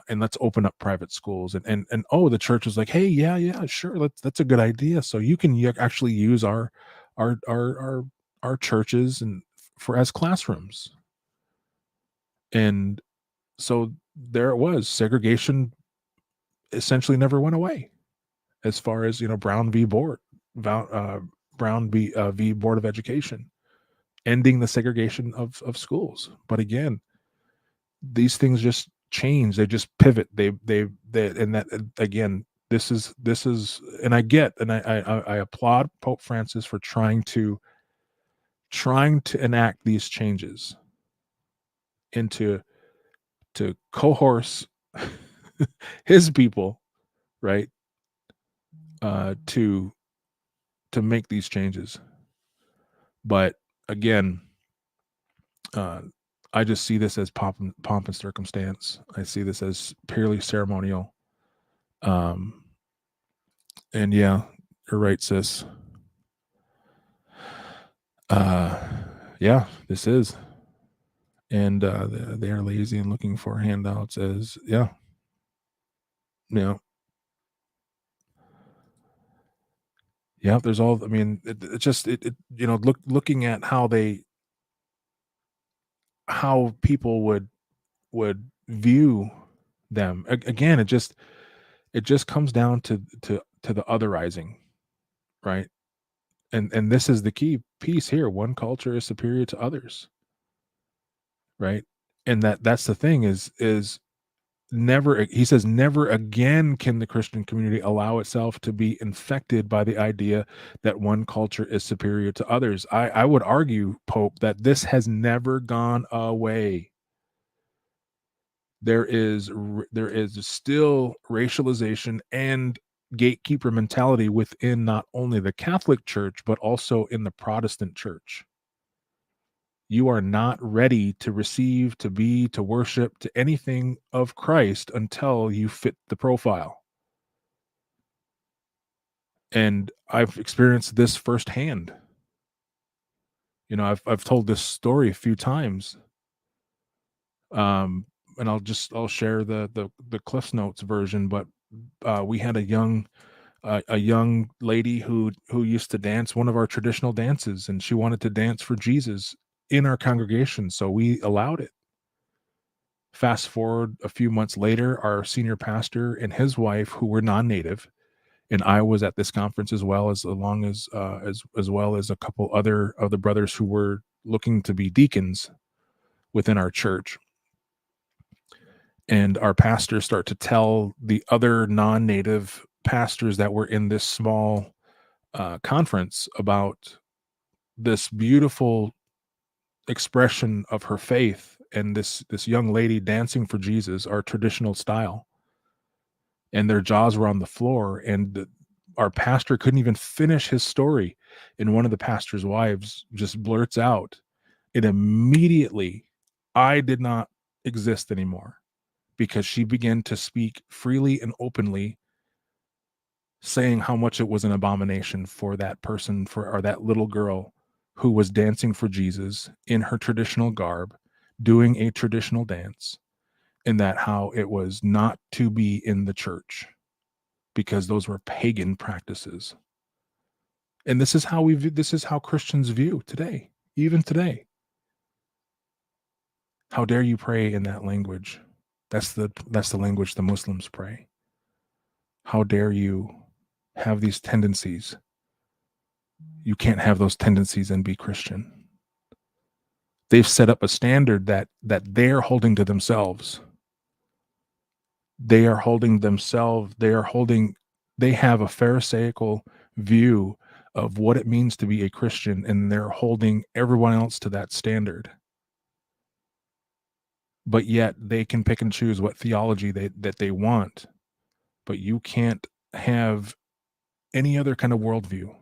and let's open up private schools. And oh, the church is like, hey, yeah, sure, that's a good idea. So you can actually use our our our our churches and for as classrooms. And so there it was. Segregation essentially never went away, as far as Brown v. Board, v. Board of Education, ending the segregation of schools. But again, these things just change. They just pivot. They and that again. This is, and I applaud Pope Francis for trying to enact these changes into to coerce his people, right? To make these changes. But again, I just see this as pomp and circumstance. I see this as purely ceremonial. And yeah, you're right, sis. Yeah, this is. And they are lazy and looking for handouts as, yeah. Yeah. Yeah, there's all, I mean, it just, looking at how people would view them. Again, it just comes down to the otherizing, right? And this is the key piece here. One culture is superior to others, right? And that's the thing is never, he says, never again can the Christian community allow itself to be infected by the idea that one culture is superior to others. I would argue, Pope, that this has never gone away. There is still racialization and gatekeeper mentality within not only the Catholic Church but also in the Protestant Church. You are not ready to receive, to be, to worship, to anything of Christ until you fit the profile. And I've experienced this firsthand. I've told this story a few times. And I'll share the Cliff Notes version, but we had a young lady who used to dance one of our traditional dances, and she wanted to dance for Jesus in our congregation, so we allowed it. Fast forward a few months later, our senior pastor and his wife, who were non-native, and I was at this conference as well as well as a couple other of the brothers who were looking to be deacons within our church. And our pastors start to tell the other non-native pastors that were in this small conference about this beautiful expression of her faith and this young lady dancing for Jesus, our traditional style. And their jaws were on the floor, and our pastor couldn't even finish his story, and one of the pastor's wives just blurts out, and immediately I did not exist anymore, because she began to speak freely and openly, saying how much it was an abomination for that person, or that little girl who was dancing for Jesus in her traditional garb, doing a traditional dance, and that how it was not to be in the church because those were pagan practices. And this is how Christians view today, even today. How dare you pray in that language? That's the language the Muslims pray. How dare you have these tendencies? You can't have those tendencies and be Christian. They've set up a standard that they're holding to themselves. They have a pharisaical view of what it means to be a Christian, and they're holding everyone else to that standard. But yet they can pick and choose what theology that they want, but you can't have any other kind of worldview.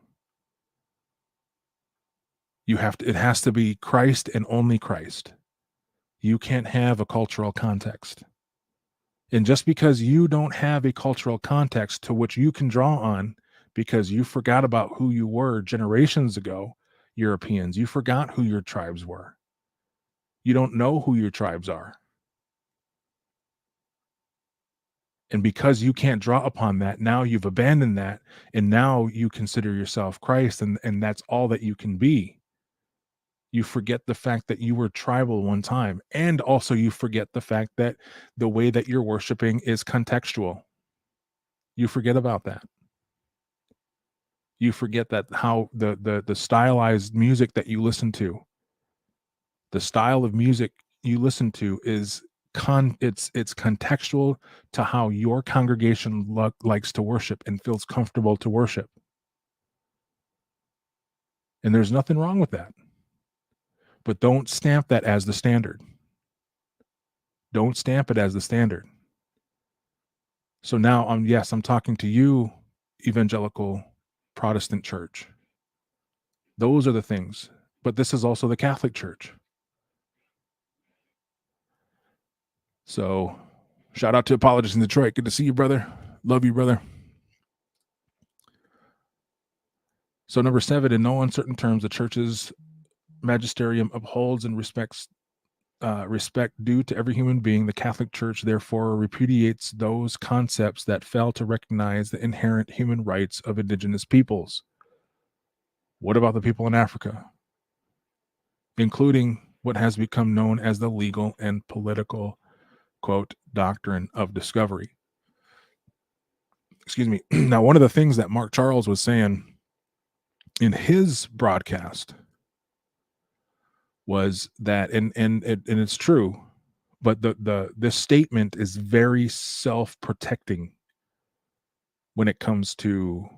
It has to be Christ and only Christ. You can't have a cultural context. And just because you don't have a cultural context to which you can draw on because you forgot about who you were generations ago, Europeans, you forgot who your tribes were. You don't know who your tribes are. And because you can't draw upon that, now you've abandoned that, and now you consider yourself Christ, and that's all that you can be. You forget the fact that you were tribal one time, and also you forget the fact that the way that you're worshiping is contextual. You forget about that. You forget that how the stylized music that you listen to, the style of music you listen to is it's contextual to how your congregation likes to worship and feels comfortable to worship. And there's nothing wrong with that. But don't stamp that as the standard. Don't stamp it as the standard. So now I'm talking to you, evangelical Protestant church. Those are the things. But this is also the Catholic Church. So shout out to Apologists in Detroit. Good to see you, brother. Love you, brother. So number 7, in no uncertain terms, the church's magisterium upholds and respect due to every human being. The Catholic Church therefore repudiates those concepts that fail to recognize the inherent human rights of indigenous peoples. What about the people in Africa? Including what has become known as the legal and political, quote, doctrine of discovery. Excuse me. Now, one of the things that Mark Charles was saying in his broadcast was that, and it's true, but this statement is very self-protecting when it comes to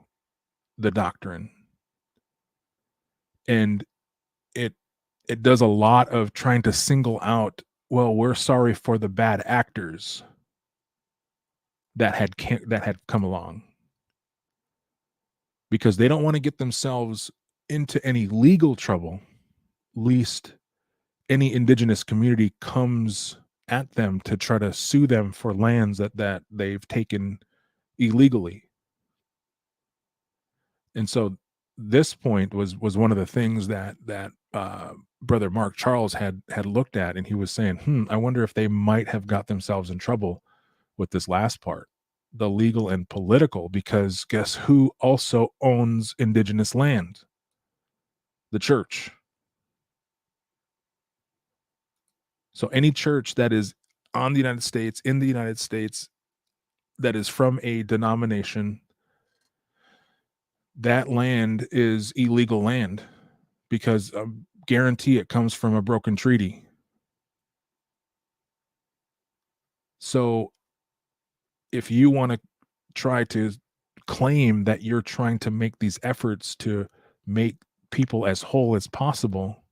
the doctrine, and it does a lot of trying to single out, well, we're sorry for the bad actors that had come along, because they don't want to get themselves into any legal trouble, lest any indigenous community comes at them to try to sue them for lands that they've taken illegally. And so this point was one of the things that brother Mark Charles had looked at, and he was saying, I wonder if they might have got themselves in trouble with this last part, the legal and political, because guess who also owns indigenous land? The church. So any church that is in the United States, that is from a denomination, that land is illegal land, because guarantee it comes from a broken treaty. So if you want to try to claim that you're trying to make these efforts to make people as whole as possible,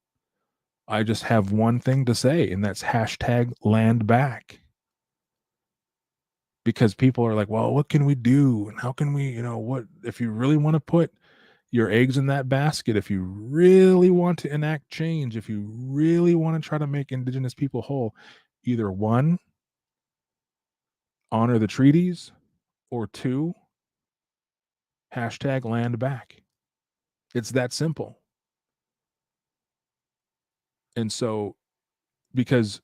I just have one thing to say, and that's hashtag land back. Because people are like, well, what can we do? And how can we, what, if you really want to put your eggs in that basket, if you really want to enact change, if you really want to try to make indigenous people whole, either 1, honor the treaties, or 2, hashtag land back. It's that simple. And so, because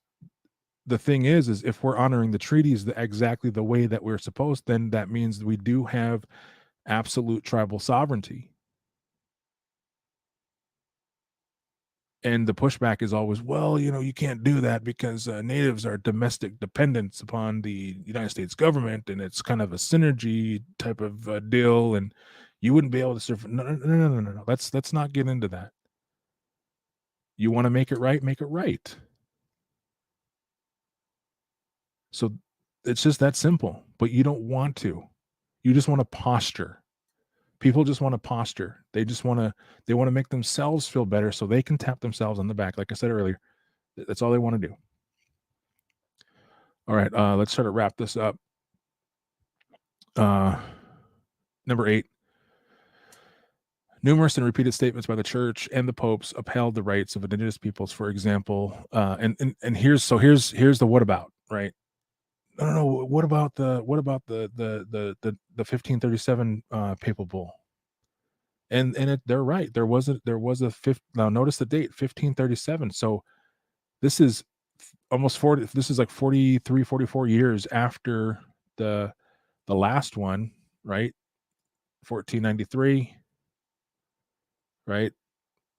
the thing is if we're honoring the treaties exactly the way that we're supposed, then that means we do have absolute tribal sovereignty. And the pushback is always, well, you can't do that because natives are domestic dependents upon the United States government, and it's kind of a synergy type of deal, and you wouldn't be able to serve. No, no, no, no, no, no. Let's not get into that. You want to make it right, make it right. So it's just that simple, but you don't want to. You just want to posture. People just want to posture. They want to make themselves feel better so they can tap themselves on the back. Like I said earlier, that's all they want to do. All right, let's try to wrap this up. Number 8. Numerous and repeated statements by the church and the popes upheld the rights of indigenous peoples, for example. And here's the what about, right? No. What about the 1537 papal bull? And they're right. There was a fifth. Now notice the date, 1537. So this is almost 40. This is like 43, 44 years after the last one, right? 1493, right?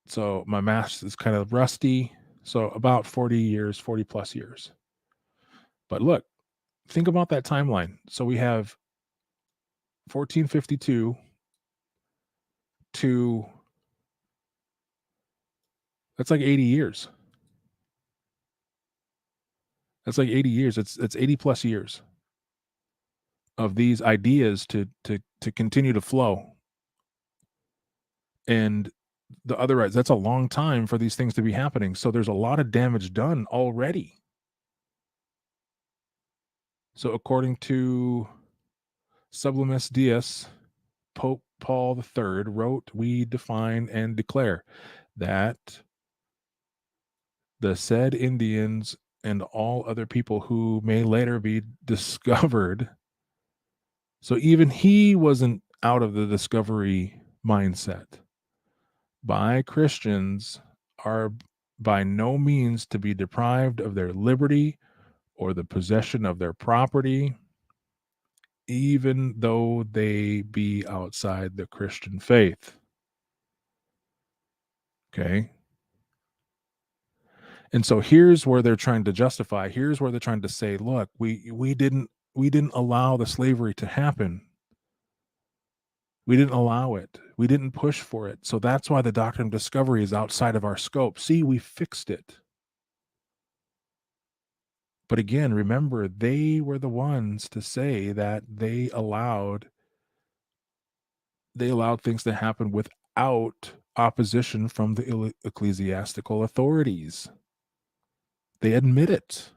So my math is kind of rusty. So about 40 years, 40 plus years. But look, think about that timeline. So we have 1452 to, that's like 80 years. That's like 80 years. It's 80 plus years of these ideas to continue to flow. And the other rights, that's a long time for these things to be happening. So there's a lot of damage done already. So according to Sublimus Deus, Pope Paul III wrote, "We define and declare that the said Indians and all other people who may later be discovered." So even he wasn't out of the discovery mindset. "By Christians are by no means to be deprived of their liberty or the possession of their property, even though they be outside the Christian faith." Okay. And so here's where they're trying to justify. Here's where they're trying to say, look, we didn't allow the slavery to happen. We didn't allow it. We didn't push for it. So that's why the doctrine of discovery is outside of our scope. See, we fixed it. But again, remember, they were the ones to say that they allowed things to happen without opposition from the ecclesiastical authorities. They admit it.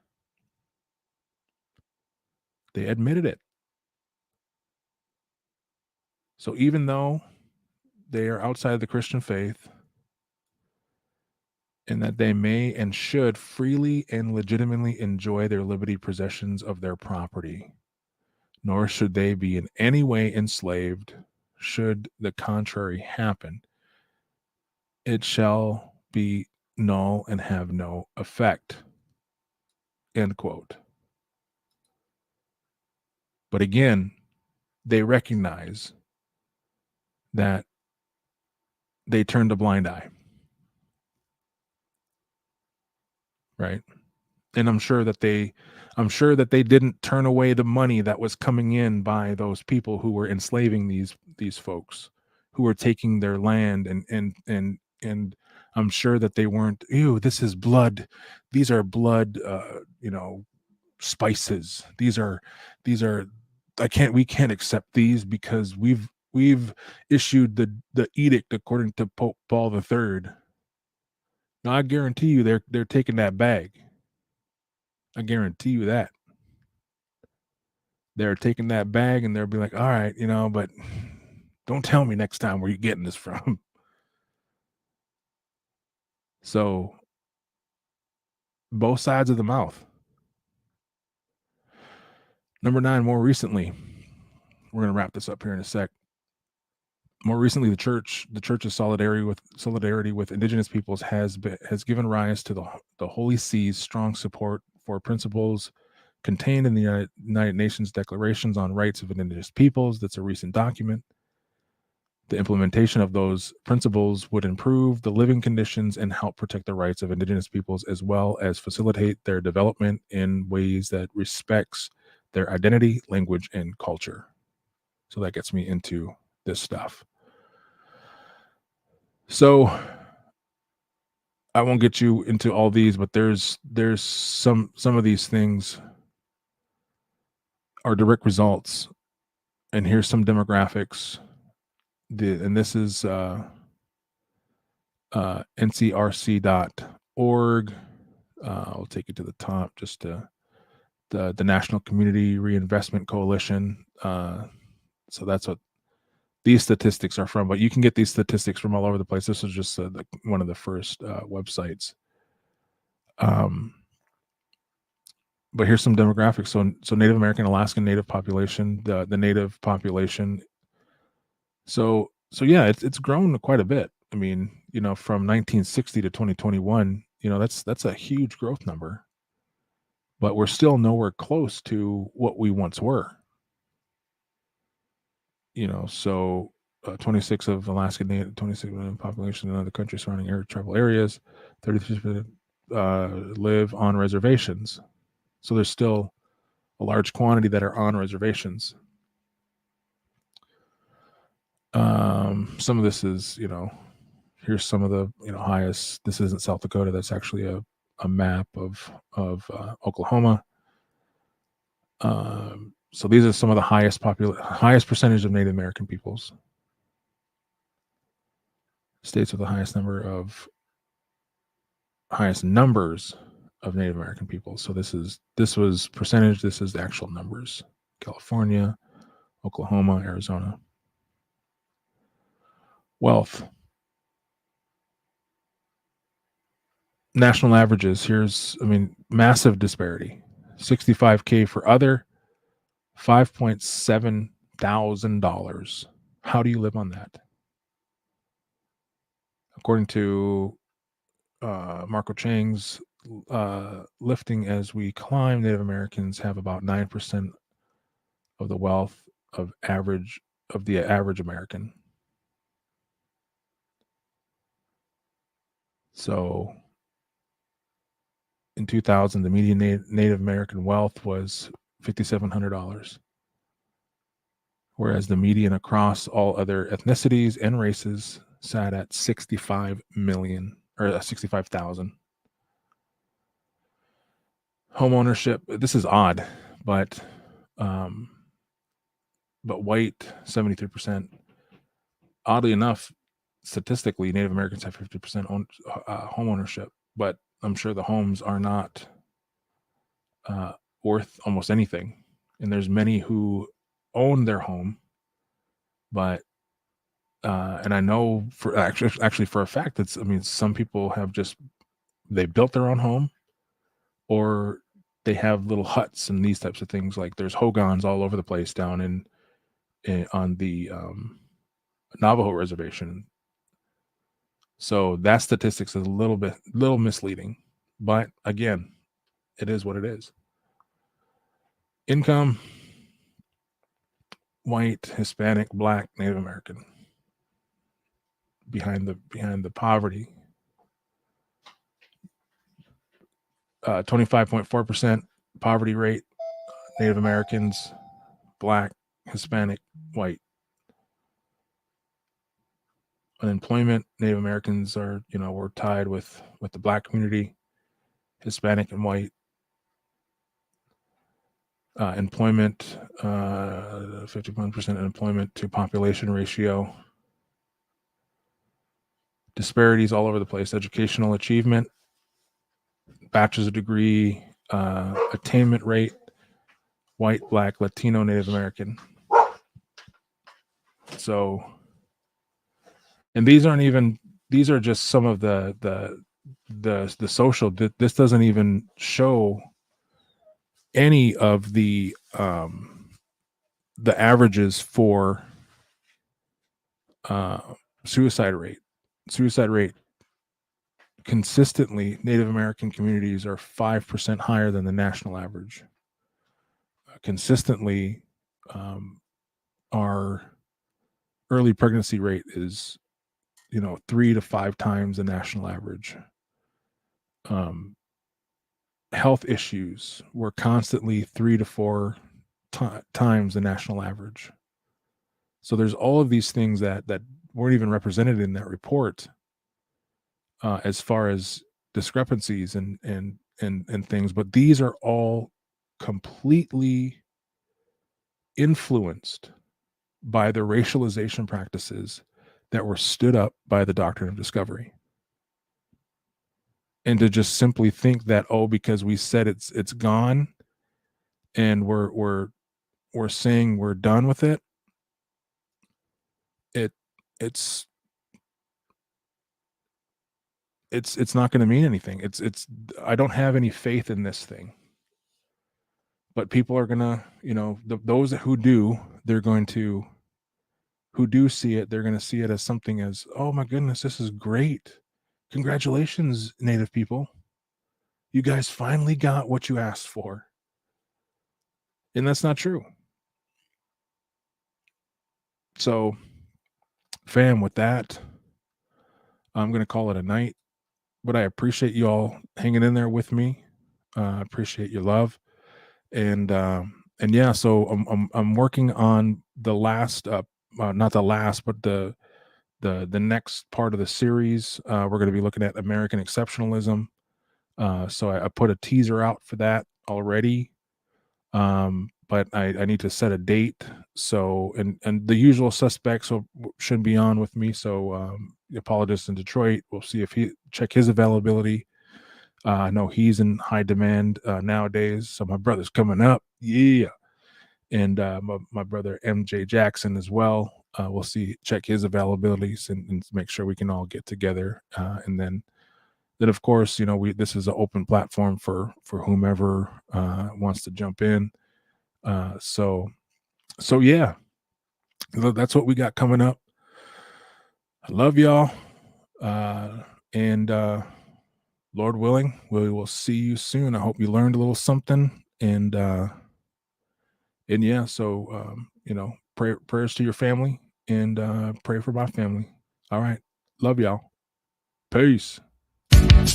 They admitted it. So even though they are outside the Christian faith, and that they may and should freely and legitimately enjoy their liberty possessions of their property, nor should they be in any way enslaved. Should the contrary happen, it shall be null and have no effect. End quote. But again, they recognize that they turned a blind eye, right? And I'm sure that they didn't turn away the money that was coming in by those people who were enslaving these folks, who were taking their land, and I'm sure that they weren't, ew, this is blood. These are blood spices. These are we can't accept these because we've issued the edict according to Pope Paul III. Now I guarantee you they're taking that bag. I guarantee you that. They're taking that bag and they'll be like, all right, but don't tell me next time where you're getting this from. So both sides of the mouth. Number 9, more recently, we're going to wrap this up here in a sec. More recently, the church's solidarity with indigenous peoples has given rise to the Holy See's strong support for principles contained in the United Nations Declarations on Rights of Indigenous Peoples. That's a recent document. The implementation of those principles would improve the living conditions and help protect the rights of indigenous peoples, as well as facilitate their development in ways that respects their identity, language, and culture. So that gets me into this stuff. So I won't get you into all these, but there's some of these things are direct results. And here's some demographics. And this is ncrc.org. I'll take you to the top, just the National Community Reinvestment Coalition. So that's what these statistics are from, but you can get these statistics from all over the place. This is just one of the first websites. But here's some demographics. So Native American, Alaskan Native population, the Native population. So yeah, it's grown quite a bit. I mean, from 1960 to 2021, that's a huge growth number. But we're still nowhere close to what we once were. So 26 of Alaska Native, 26 million population in other countries surrounding air tribal areas, 33% live on reservations. So there's still a large quantity that are on reservations. Some of this is, here's some of the highest. This isn't South Dakota. That's actually a map of Oklahoma. So these are some of the highest percentage of Native American peoples. States with the highest numbers of Native American people. So this was percentage. This is the actual numbers. California, Oklahoma, Arizona. Wealth. National averages. Here's, massive disparity. $65K for other, $5.7 thousand. How do you live on that? According to Marco Chang's Lifting as We Climb, Native Americans have about 9% of the wealth of the average American. So in 2000, the median Native American wealth was $5,700, whereas the median across all other ethnicities and races sat at 65 million or 65,000. Home ownership. This is odd, but white 73%. Oddly enough, statistically, Native Americans have 50% home ownership, but I'm sure the homes are not worth almost anything. And there's many who own their home, but and I know for actually for a fact that's, some people have they built their own home, or they have little huts and these types of things. Like there's hogans all over the place down on the Navajo reservation. So that statistics is a little misleading, but again, it is what it is. Income: white, Hispanic, Black, Native American. Behind the poverty, 25.4% poverty rate, Native Americans, Black, Hispanic, white. Unemployment: Native Americans are, we're tied with the Black community, Hispanic and white. Employment, 51% unemployment to population ratio. Disparities all over the place. Educational achievement, bachelor's degree, attainment rate, white, Black, Latino, Native American. So, and these are just some of the social. This doesn't even show any of the averages for suicide rate. Suicide rate consistently, Native American communities are 5% higher than the national average. Consistently, are early pregnancy rate is 3 to 5 times the national average. Health issues were constantly 3 to 4 times the national average. So there's all of these things that weren't even represented in that report, as far as discrepancies and things, but these are all completely influenced by the racialization practices that were stood up by the Doctrine of Discovery. And to just simply think that, because we said it's gone and we're saying we're done with it, it's not going to mean anything. I don't have any faith in this thing. But people are gonna, those who do, who do see it, they're gonna see it as something as, oh my goodness, this is great. Congratulations, Native people. You guys finally got what you asked for. And that's not true. So, fam, with that, I'm going to call it a night. But I appreciate you all hanging in there with me. I appreciate your love. And yeah, so I'm working on the last, not the last, but the next part of the series. We're going to be looking at American exceptionalism. So I put a teaser out for that already. But I need to set a date. So, and the usual suspects should be on with me. So, the apologist in Detroit, we'll see if check his availability. I know he's in high demand nowadays. So my brother's coming up. Yeah. And my brother MJ Jackson as well. We'll check his availabilities and make sure we can all get together. And then of course, this is an open platform for whomever wants to jump in. So yeah, that's what we got coming up. I love y'all. And Lord willing, we will see you soon. I hope you learned a little something. And yeah, so, prayers to your family and pray for my family. All right. Love y'all. Peace. The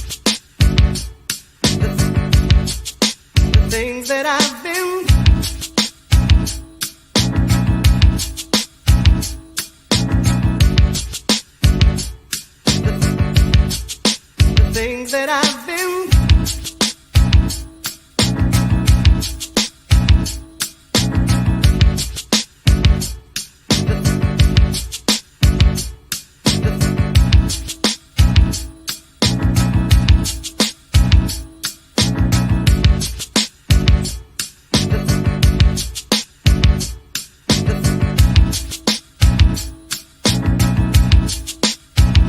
things that I've been, the things that I've